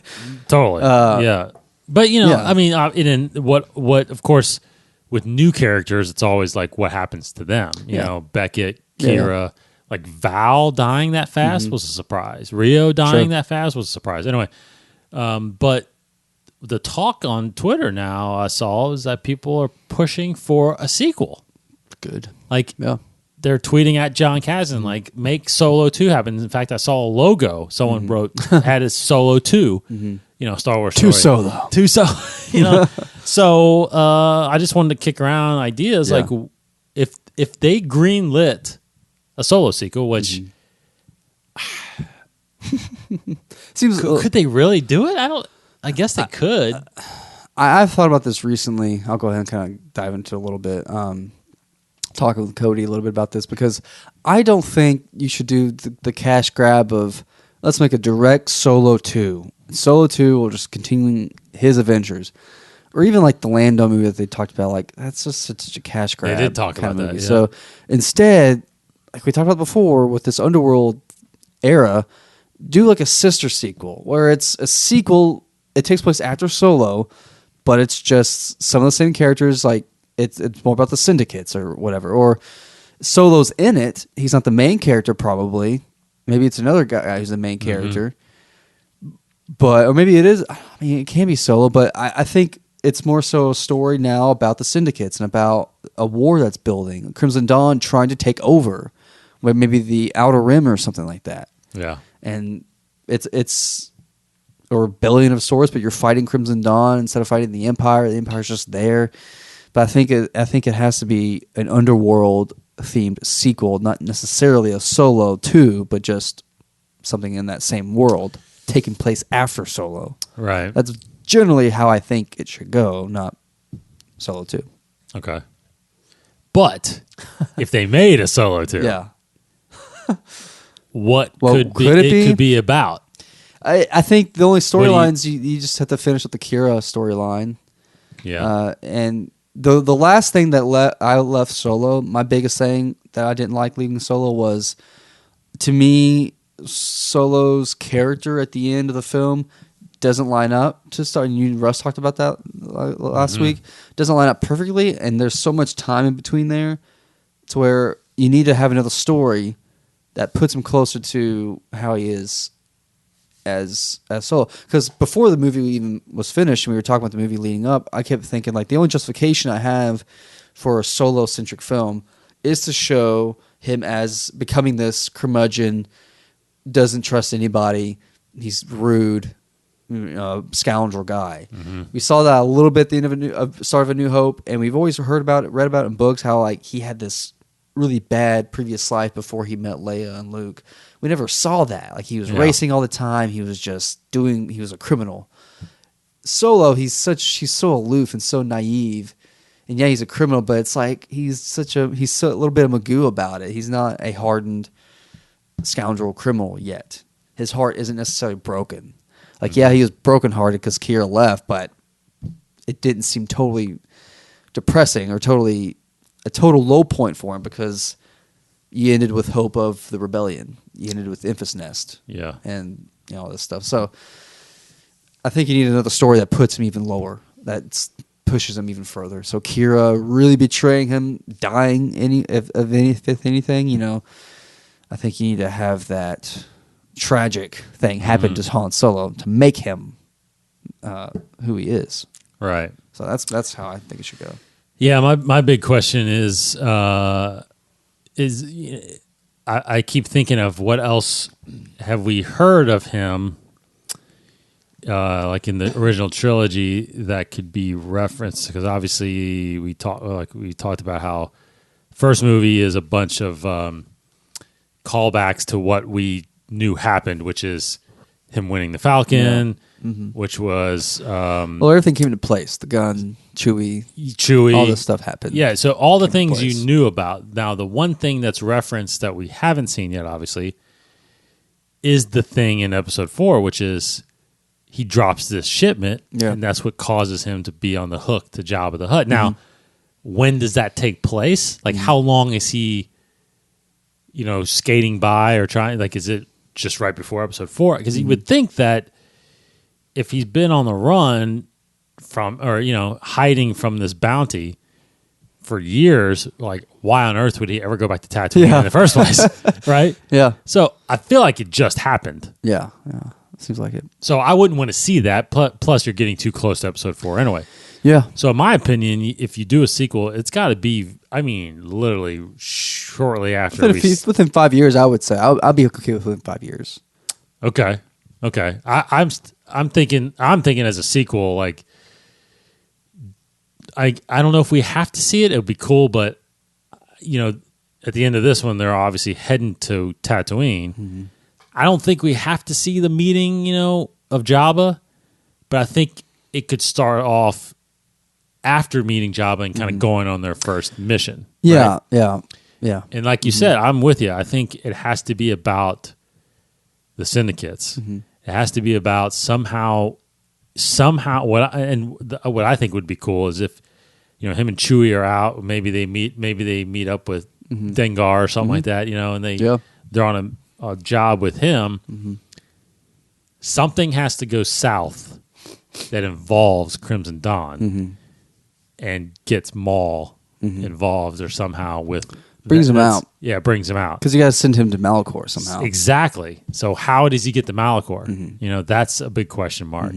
totally, But I mean, in what of course with new characters, it's always like what happens to them. You know, Beckett, Kira. Like Val dying that fast was a surprise. Rio dying that fast was a surprise. Anyway, but the talk on Twitter now I saw is that people are pushing for a sequel. Good. Like they're tweeting at John Kasdan, like make Solo 2 happen. In fact, I saw a logo someone wrote had a Solo 2. Star Wars story. Two Solo. So I just wanted to kick around ideas like if they greenlit a Solo sequel, which seems could they really do it? I guess they could. I've thought about this recently. I'll go ahead and kind of dive into it a little bit. talking with Cody a little bit about this because I don't think you should do the cash grab of let's make a direct Solo 2. Solo 2 will just continue his adventures. Or even like the Lando movie that they talked about, like that's just such a cash grab. They did talk kind about of movie. that. Yeah. So instead, like we talked about before, with this Underworld era, do like a sister sequel where it's a sequel. It takes place after Solo, but it's just some of the same characters. Like it's more about the syndicates or whatever. Or Solo's in it. He's not the main character, probably. Maybe it's another guy who's the main character. But or maybe it is. I mean, it can be Solo, but I think it's more so a story now about the syndicates and about a war that's building. Crimson Dawn trying to take over, with maybe the Outer Rim or something like that. Yeah. And it's a rebellion of sorts, but you're fighting Crimson Dawn instead of fighting the Empire. The Empire's just there. But I think it has to be an Underworld themed sequel, not necessarily a Solo 2, but just something in that same world taking place after Solo. Right. That's generally how I think it should go, not Solo 2. Okay. But if they made a Solo 2, Yeah. what Well, could could it be? could be about? I think the only do you- storylines you just have to finish with the Kira storyline. Yeah. And the last thing that I left Solo, my biggest thing that I didn't like leaving Solo was, to me, Solo's character at the end of the film doesn't line up to start. And you and Russ talked about that last week. Doesn't line up perfectly, and there's so much time in between there to where you need to have another story that puts him closer to how he is as Solo. Because before the movie even was finished, and we were talking about the movie leading up, I kept thinking like the only justification I have for a Solo centric film is to show him as becoming this curmudgeon, doesn't trust anybody, he's rude, scoundrel guy. We saw that a little bit at the end of Start of A New Hope, and we've always read about it in books how like he had this really bad previous life before he met Leia and Luke. We never saw that. Like he was racing all the time. He was he was a criminal. Solo, he's so aloof and so naive. And yeah, he's a criminal, but it's like he's a little bit of Magoo about it. He's not a hardened scoundrel criminal yet. His heart isn't necessarily broken. Like, yeah, he was brokenhearted because Kira left, but it didn't seem totally depressing or a total low point for him because you ended with hope of the rebellion. You ended with Infus Nest. Yeah. And all this stuff. So I think you need another story that puts him even lower, that pushes him even further. So Kira really betraying him, dying if anything, I think you need to have that tragic thing happen to Han Solo to make him who he is. Right. So that's how I think it should go. Yeah, my big question is I keep thinking of what else have we heard of him, like in the original trilogy, that could be referenced? Because obviously we talked about how first movie is a bunch of callbacks to what we knew happened, which is him winning the Falcon, which was well, everything came into place. The gun, Chewie, all this stuff happened. Yeah, so all the things place. you knew about. Now, the one thing that's referenced that we haven't seen yet, obviously, is the thing in Episode 4, which is he drops this shipment, and that's what causes him to be on the hook to Jabba the Hutt. Now, when does that take place? Like, how long is he, skating by or trying? Like, is it just right before Episode 4? Because you would think that if he's been on the run from, or hiding from this bounty for years, like why on earth would he ever go back to Tatooine in the first place, right? Yeah. So I feel like it just happened. Yeah. Seems like it. So I wouldn't want to see that. Plus, you're getting too close to Episode 4 anyway. Yeah. So in my opinion, if you do a sequel, it's got to be, literally shortly after. Within 5 years, I would say I'll be okay within 5 years. Okay. I'm thinking as a sequel, like I don't know if we have to see it. It would be cool, but at the end of this one, they're obviously heading to Tatooine. I don't think we have to see the meeting, of Jabba, but I think it could start off after meeting Jabba and kind of going on their first mission. Yeah, right? yeah. And like you said, I'm with you. I think it has to be about the syndicates. It has to be about somehow what I think would be cool is if him and Chewie are out, maybe they meet up with Dengar or something like that, and they're on a job with him. Something has to go south that involves Crimson Dawn and gets Maul involved or somehow with brings him out. Yeah, brings him out because you got to send him to Malachor somehow. Exactly. So how does he get to Malachor? That's a big question mark.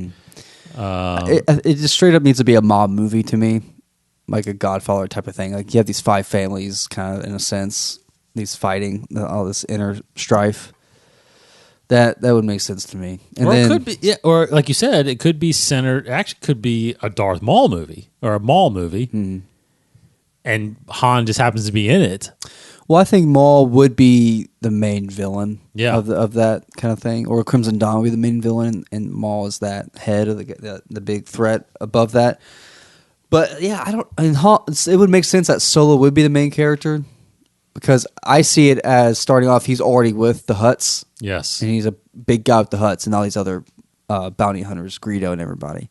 It just straight up needs to be a mob movie to me, like a Godfather type of thing. Like you have these 5 families, kind of in a sense, these fighting, all this inner strife. That would make sense to me. And it could be, or like you said, it could be centered. Actually, could be a Darth Maul movie or a Maul movie, and Han just happens to be in it. Well, I think Maul would be the main villain of that kind of thing, or Crimson Dawn would be the main villain, and Maul is that head of the big threat above that. But yeah, I don't. And Han, it would make sense that Solo would be the main character because I see it as starting off. He's already with the Hutts, yes, and he's a big guy with the Hutts and all these other bounty hunters, Greedo and everybody.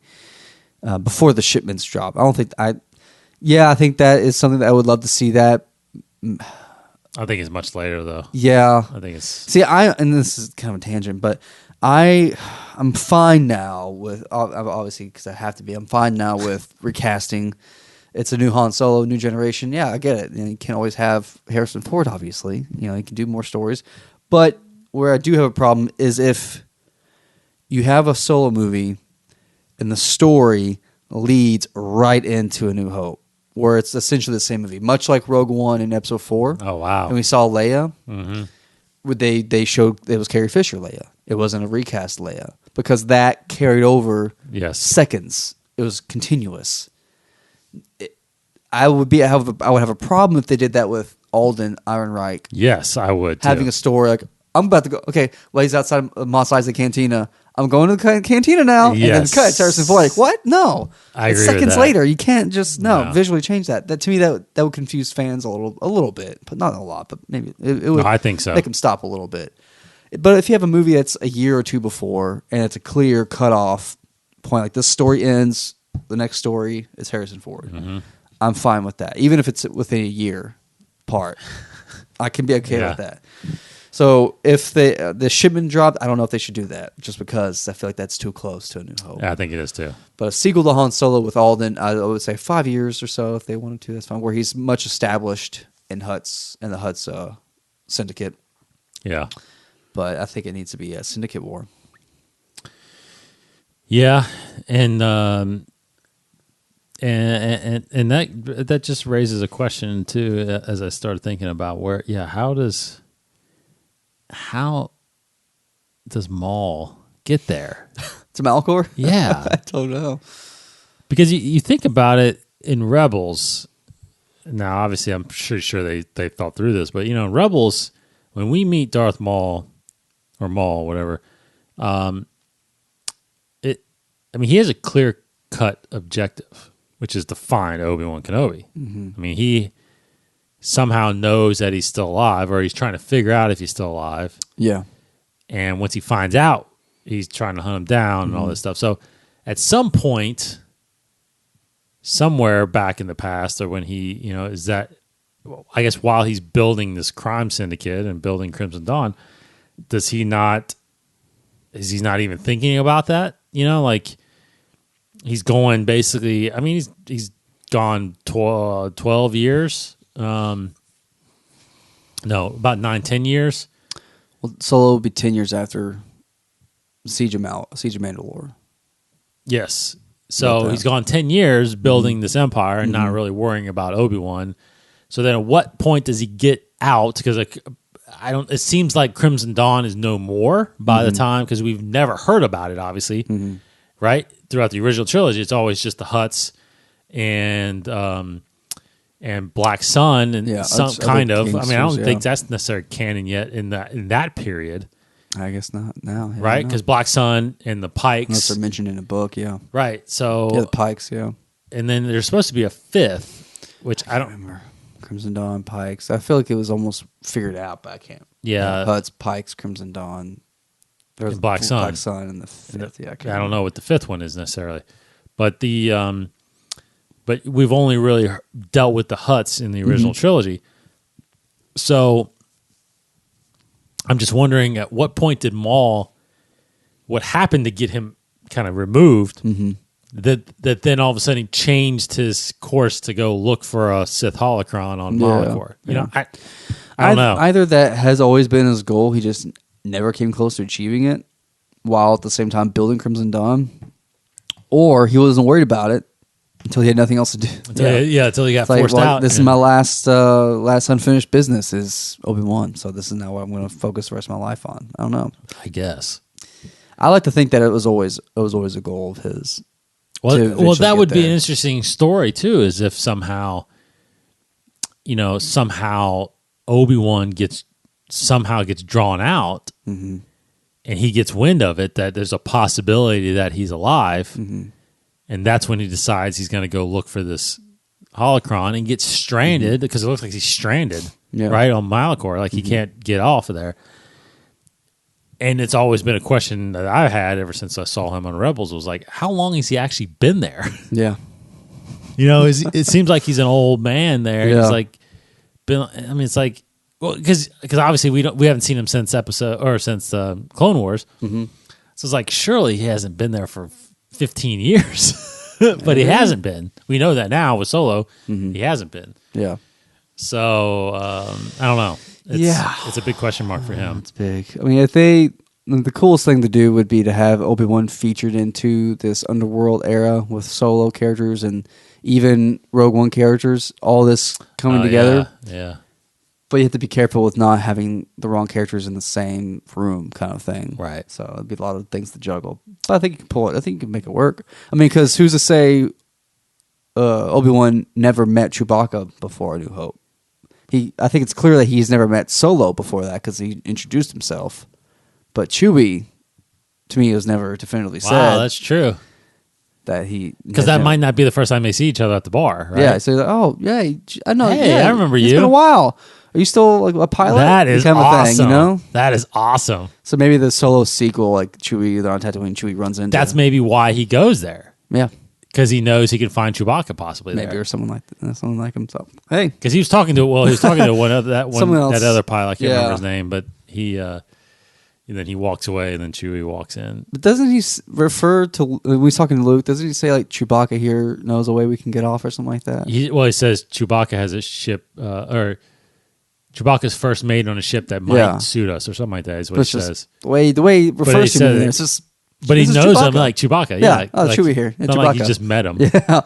Before the shipments drop, I think that is something that I would love to see. That. I think it's much later, though. Yeah. I think it's... See, and this is kind of a tangent, but I'm fine now with, obviously, because I have to be, I'm fine now with recasting. It's a new Han Solo, new generation. Yeah, I get it. You can't always have Harrison Ford, obviously. You can do more stories. But where I do have a problem is if you have a Solo movie and the story leads right into A New Hope, where it's essentially the same movie, much like Rogue One in Episode 4. Oh, wow. And we saw Leia. They showed it was Carrie Fisher Leia. It wasn't a recast Leia because that carried over seconds. It was continuous. I would have a problem if they did that with Alden Ehrenreich. Yes, I would too. Having a story like, I'm about to go. Okay, well, he's outside of Mos Eisley Cantina. I'm going to the cantina now. Yes. And then cut. Harrison Ford, like, what? No. I it's agree seconds with that. later. You can't just visually change that. That to me, that would confuse fans a little bit, but not a lot. But maybe it would. No, I think so. Make them stop a little bit. But if you have a movie that's a year or two before and it's a clear cutoff point, like this story ends, the next story is Harrison Ford. I'm fine with that, even if it's within a year part. I can be okay with that. So if the shipment dropped, I don't know if they should do that, just because I feel like that's too close to A New Hope. Yeah, I think it is too. But a sequel to Han Solo with Alden, I would say 5 years or so if they wanted to. That's fine. Where he's much established in the Hutts syndicate. Yeah, but I think it needs to be a syndicate war. Yeah, and that just raises a question too, as I started thinking about how does Maul get there? To Malachor? Yeah. I don't know. Because you think about it in Rebels, now obviously I'm sure they thought through this, but in Rebels, when we meet Darth Maul, or Maul, whatever, he has a clear-cut objective, which is to find Obi-Wan Kenobi. I mean, he somehow knows that he's still alive, or he's trying to figure out if he's still alive. Yeah. And once he finds out, he's trying to hunt him down and all this stuff. So at some point, somewhere back in the past, or when he, I guess while he's building this crime syndicate and building Crimson Dawn, is he not even thinking about that? Like he's going basically, I mean, he's gone 12 years. No, about 9-10 years. Well, Solo will be 10 years after Siege of Mandalore. Yes. So he's gone 10 years building this empire and not really worrying about Obi-Wan. So then at what point does he get out? Because it seems like Crimson Dawn is no more by the time, because we've never heard about it, obviously. Right? Throughout the original trilogy, it's always just the Hutts and Black Sun and some kind of. I mean, I don't think that's necessarily canon yet in that period. I guess not now, right? Because Black Sun and the Pikes, unless they're mentioned in a book, right? So the Pikes, and then there's supposed to be a fifth, which I don't remember. Crimson Dawn, Pikes. I feel like it was almost figured out, but I can't. Yeah, Huts, Pikes, Crimson Dawn. There's and Black Sun. Black Sun, and the fifth. Yeah, I don't know what the fifth one is necessarily, but but we've only really dealt with the Hutts in the original trilogy. So I'm just wondering, at what point did Maul? What happened to get him kind of removed? That then all of a sudden he changed his course to go look for a Sith holocron on Malachor. You know, I don't know. Either that has always been his goal. He just never came close to achieving it, while at the same time building Crimson Dawn, or he wasn't worried about it until he had nothing else to do. Until he got forced out. This is my last unfinished business is Obi-Wan, so this is now what I'm going to focus the rest of my life on. I don't know. I guess. I like to think that it was always a goal of his. Well, that would be an interesting story too. Is if somehow Obi-Wan gets drawn out, and he gets wind of it, that there's a possibility that he's alive, and that's when he decides he's going to go look for this holocron and gets stranded, because it looks like he's stranded right on Malachor, like he can't get off of there. And it's always been a question that I had ever since I saw him on Rebels, was like, how long has he actually been there? Yeah. It seems like he's an old man there. Yeah. He's like, it's like, well, because obviously we haven't seen him since Clone Wars. So it's like, surely he hasn't been there for 15 years, but he hasn't been. We know that now with Solo, he hasn't been. Yeah. So I don't know. It's a big question mark for him. It's big. I mean, the coolest thing to do would be to have Obi-Wan featured into this underworld era with Solo characters and even Rogue One characters, all this coming together. Yeah. But you have to be careful with not having the wrong characters in the same room, kind of thing. Right. So it'd be a lot of things to juggle. But I think you can pull it. I think you can make it work. I mean, because who's to say Obi-Wan never met Chewbacca before A New Hope? I think it's clear that he's never met Solo before that, because he introduced himself. But Chewie, to me, was never definitively said. Wow, that's true. That he, because that might not be the first time they see each other at the bar, right? Yeah. So, I know. Hey, I remember you. It's been a while. Are you still like a pilot? That is kind of awesome. Thing, you know, that is awesome. So maybe the Solo sequel, like Chewie, they're on Tatooine, Chewie runs into. That's maybe why he goes there. Yeah. Because he knows he can find Chewbacca possibly maybe there. Or someone like himself. Hey, because he was talking to that other pilot. I can't remember his name, but he then he walks away, and then Chewie walks in. But doesn't he refer to when he's talking to Luke? Doesn't he say like Chewbacca here knows a way we can get off or something like that? He says Chewbacca has a ship, or Chewbacca's first mate on a ship that might suit us, or something like that. Is what he says. The way he refers to him, it's just. But he knows him like Chewbacca. Yeah. Oh, Chewie here. Yeah, not Chewbacca. like he just met him. Yeah.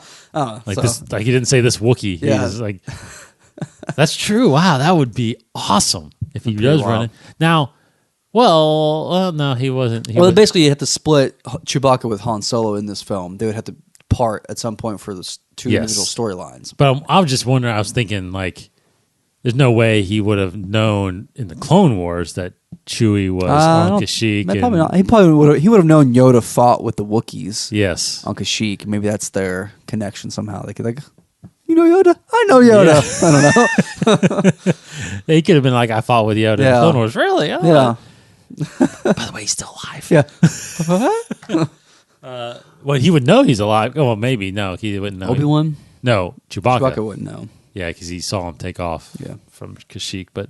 This, like he didn't say this Wookiee. Yeah. He's like, that's true. Wow, that would be awesome if he does run it. Now, no, he wasn't. Basically, you have to split Chewbacca with Han Solo in this film. They would have to part at some point for the two individual storylines. But I was just wondering, I was thinking, like, there's no way he would have known in the Clone Wars that Chewie was on Kashyyyk. Probably not. He would have known Yoda fought with the Wookiees. Yes, on Kashyyyk. Maybe that's their connection somehow. They could you know Yoda? I know Yoda. Yeah. I don't know. He could have been like, I fought with Yoda in the Clone Wars. Really? Oh. Yeah. By the way, he's still alive. Yeah. Well, he would know he's alive. Oh, well, maybe. No, he wouldn't know. Obi-Wan? No, Chewbacca. Chewbacca wouldn't know. Yeah, because he saw him take off from Kashyyyk. But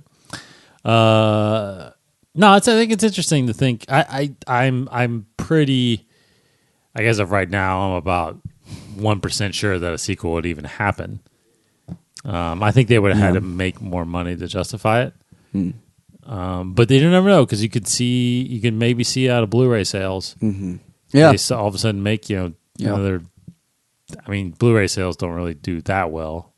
no, I think it's interesting to think. I'm pretty. I guess of right now, I'm about 1% sure that a sequel would even happen. I think they would have had to make more money to justify it. But they never know, because you can maybe see out of Blu-ray sales. Mm-hmm. Yeah, they all of a sudden make another. I mean, Blu-ray sales don't really do that well,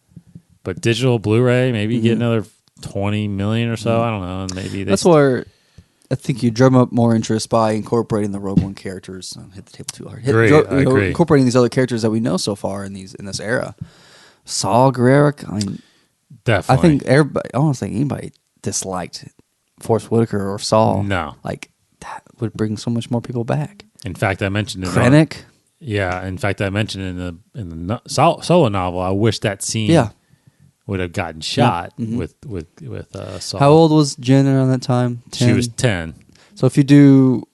but digital Blu-ray, maybe you get another 20 million or so. I don't know, and maybe that's where I think you drum up more interest by incorporating the Rogue One characters. Hit the table too hard. I agree. Incorporating these other characters that we know so far in this era. Saw Gerrera. I mean, definitely. I think everybody. I don't think anybody disliked Forrest Whitaker or Saul. No, like that would bring so much more people back. In fact, I mentioned it. Krennic. Yeah, in fact, I mentioned in the solo novel, I wish that scene Yeah. would have gotten shot Mhm. with Saul. How old was Jen around that time? 10? She was 10. So if you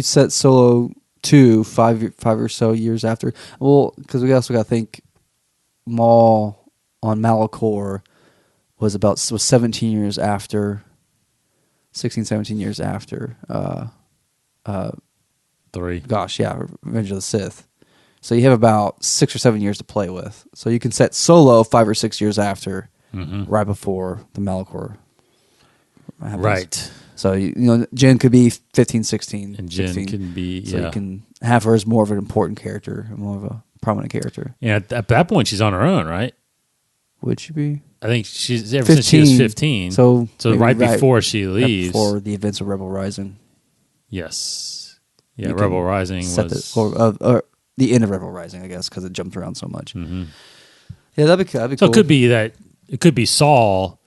set Solo 2 five or so years after, well, because we also got to think Maul on Malachor was 17 years after, 16, 17 years after. 3. Gosh, yeah, Revenge of the Sith. So you have about 6 or 7 years to play with. So you can set Solo 5 or 6 years after, right before the Malachor happens. Right. So Jen could be 15, 16, And Jen 16. can be, So yeah. you can have her as more of an important character, more of a prominent character. Yeah, at that point, she's on her own, right? Would she be? I think she's ever since she was 15. So maybe right before she right leaves. before the events of Rebel Rising. Yes. Yeah, You Rebel can Rising set was... or the end of Rebel Rising, I guess, because it jumped around so much. Mhm. Yeah, that'd be cool. So it could be that it could be Saul,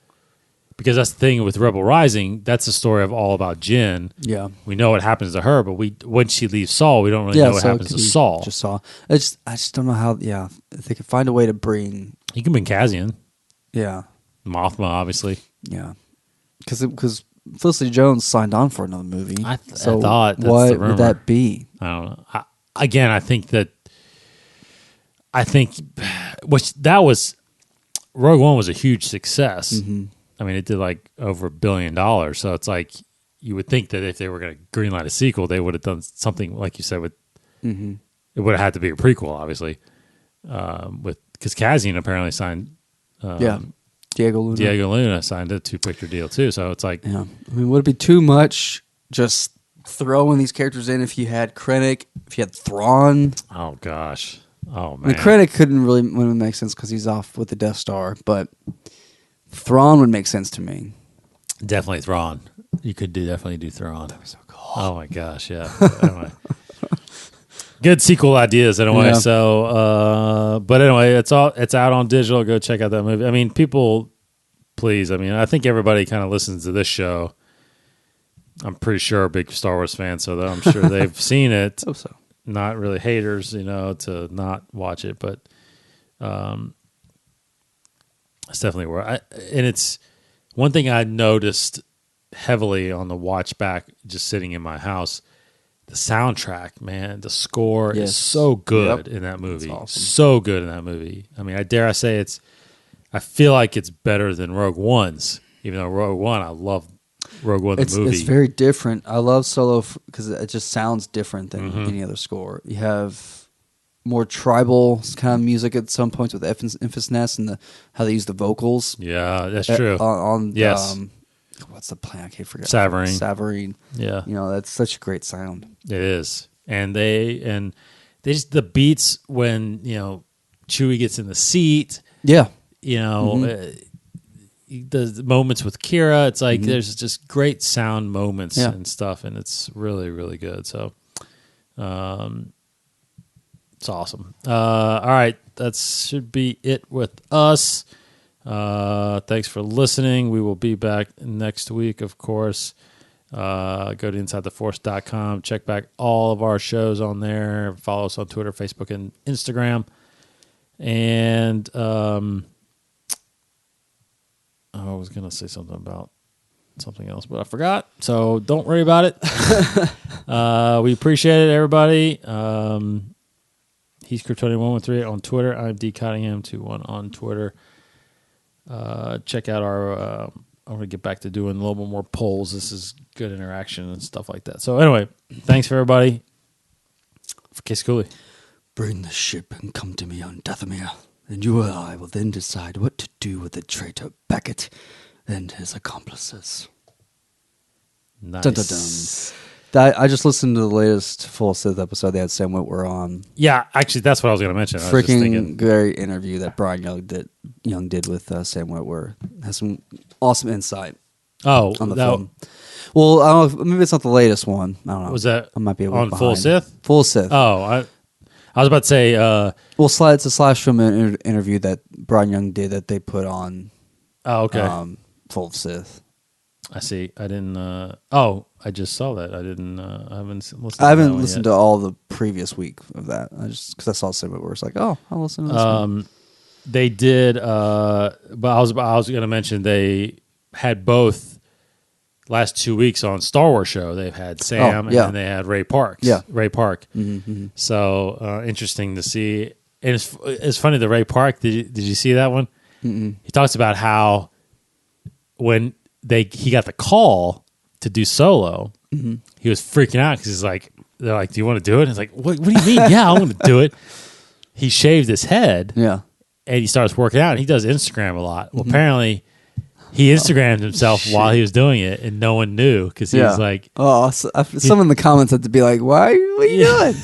because that's the thing with Rebel Rising. That's the story of all about Jyn. Yeah. We know what happens to her, but when she leaves Saul, we don't really know what so it happens could to be Saul. Just Saul. I just don't know how. Yeah, if they could find a way to bring. You can bring Cassian, Yeah, Mothma, obviously. yeah, because Felicity Jones signed on for another movie. I so thought that's what the rumor. would that be? I don't know. I think that was Rogue One was a huge success. Mm-hmm. I mean, it did like over $1 billion. So it's like you would think that if they were going to greenlight a sequel, they would have done something like you said with. Mm-hmm. It would have had to be a prequel, obviously, because Cassian apparently signed. Yeah, Diego Luna. Diego Luna signed a 2-picture deal too. So it's like, Yeah, I mean, would it be too much just throwing these characters in if you had Krennic, if you had Thrawn? oh gosh, oh I man, mean, Krennic wouldn't make sense because he's off with the Death Star, but Thrawn would make sense to me. definitely Thrawn. You could definitely do Thrawn. That'd be so cool. Oh my gosh, yeah. Anyway. Good sequel ideas anyway. Yeah. So, but anyway, it's out on digital. Go check out that movie. I mean, people, please. I mean, I think everybody kind of listens to this show. I'm pretty sure are big Star Wars fans, so I'm sure they've seen it. I hope so. Not really haters, to not watch it, but it's definitely and it's one thing I noticed heavily on the watch back, just sitting in my house. The soundtrack, man, the score Yes. is so good Yep. in that movie. That's awesome. So good in that movie. I mean, I say I feel like it's better than Rogue One's, even though Rogue One, I love Rogue One, the movie. It's very different. I love Solo because it just sounds different than Mm-hmm. any other score. You have more tribal kind of music at some points with Enfys Nest and how they use the vocals. Yeah, that's true. On Yes. What's the plan? I can't forget. Savarin. Savarin. Yeah. That's such a great sound. It is, and they just the beats when Chewie gets in the seat. Yeah. The moments with Kira, it's like there's just great sound moments and stuff, and it's really really good. So, it's awesome. All right, that should be it with us. Thanks for listening. We will be back next week, of course. Go to InsideTheForce.com. Check back all of our shows on there. Follow us on Twitter, Facebook, and Instagram. And I was going to say something about something else, but I forgot. So don't worry about it. We appreciate it, everybody. He's Kryptonian113 on Twitter. I'm D Cottingham21 on Twitter. Check out our. I'm going to get back to doing a little bit more polls. This is good interaction and stuff like that. So anyway, thanks for everybody. For Case Cooley. Bring the ship and come to me on Dathomir, and you and I will then decide what to do with the traitor Beckett and his accomplices. Nice. Dun, dun, dun. I just listened to the latest Full Sith episode. They had Sam Witwer on. Yeah, actually, that's what I was going to mention. I was just Freaking thinking. great interview that Brian Young did with Sam Witwer. Has some awesome insight Oh, on the film. Well, I don't know. Maybe it's not the latest one. I don't know. Was that I might be a week on Full behind. Sith? Full Sith. Oh, I was about to say. Well, it's a slash film interview that Brian Young did that they put on Oh, okay. Full Sith. I see. I didn't. I just saw that. I didn't. I haven't listened. I haven't listened to all the previous week of that. I just because I saw some where it's like, oh, I'll listen to this one. They did, but I was going to mention they had both last 2 weeks on Star Wars show. They've had Sam and then they had Ray Park. Yeah, Ray Park. Mm-hmm. So interesting to see. And it's funny. The Ray Park. Did you see that one? Mm-mm. He talks about how when he got the call to do Solo, he was freaking out because they're like, "Do you want to do it?" And he's like, "What do you mean? Yeah, I want to do it." He shaved his head. Yeah. And he starts working out. And he does Instagram a lot. Well, apparently, he Instagrammed himself while he was doing it, and no one knew because he was like, "Oh." Some in the comments had to be like, "Why? What are you doing?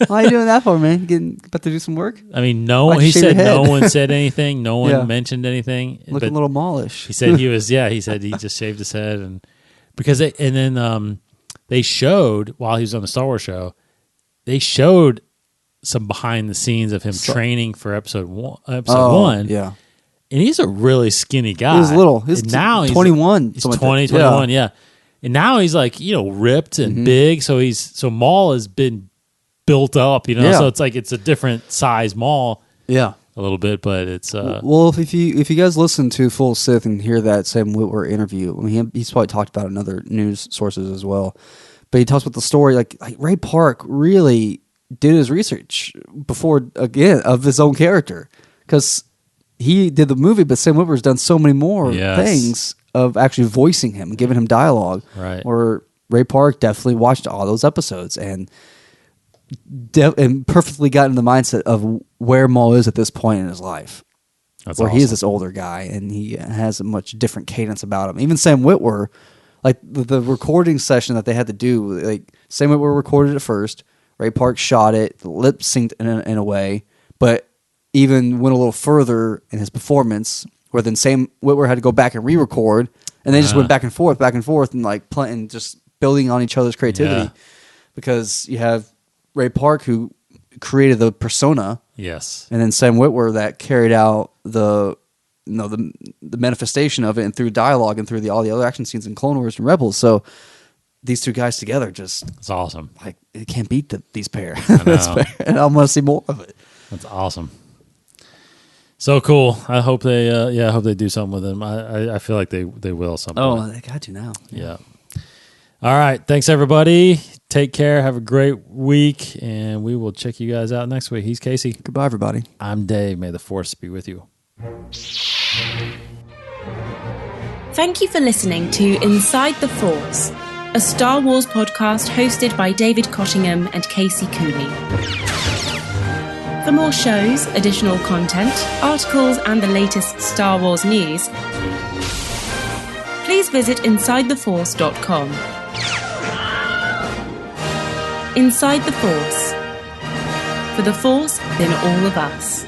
Why are you doing that for, man? About to do some work?" I mean, no one. He said no one said anything. No one mentioned anything. Looking a little mallish. He said he was. Yeah, he said he just shaved his head, and then they showed while he was on the Star Wars show, they showed some behind the scenes of him training for episode one. Yeah. And he's a really skinny guy. He was little. He's 21. He's 21, yeah. And now he's like, ripped and big. So Maul has been built up, so it's like it's a different size Maul. Yeah. A little bit, but it's well, if you guys listen to Full Sith and hear that Sam Witwer interview, I mean he's probably talked about it in other news sources as well. But he talks about the story like Ray Park really did his research before, again, of his own character. Because he did the movie, but Sam Witwer's done so many more things of actually voicing him and giving him dialogue. Right. Where Ray Park definitely watched all those episodes and perfectly got in the mindset of where Maul is at this point in his life. That's where awesome. he is this older guy, and he has a much different cadence about him. Even Sam Witwer, like the recording session that they had to do, like Sam Witwer recorded it first, Ray Park shot it, lip synced in a way, but even went a little further in his performance, where then Sam Witwer had to go back and re-record, and they just went back and forth, and like playing, just building on each other's creativity, because you have Ray Park who created the persona, yes, and then Sam Witwer that carried out the manifestation of it, and through dialogue and through all the other action scenes in Clone Wars and Rebels. So these two guys together it's awesome. Like it can't beat these pair. I And I want to see more of it. That's awesome. So cool. I hope they do something with him. I feel like they will sometime. Oh, they got to now. Yeah. All right. Thanks everybody. Take care. Have a great week, and we will check you guys out next week. He's Casey. Goodbye, everybody. I'm Dave. May the Force be with you. Thank you for listening to Inside the Force, a Star Wars podcast hosted by David Cottingham and Casey Cooney. For more shows, additional content, articles, and the latest Star Wars news, please visit InsideTheForce.com. Inside the Force. For the Force in all of us.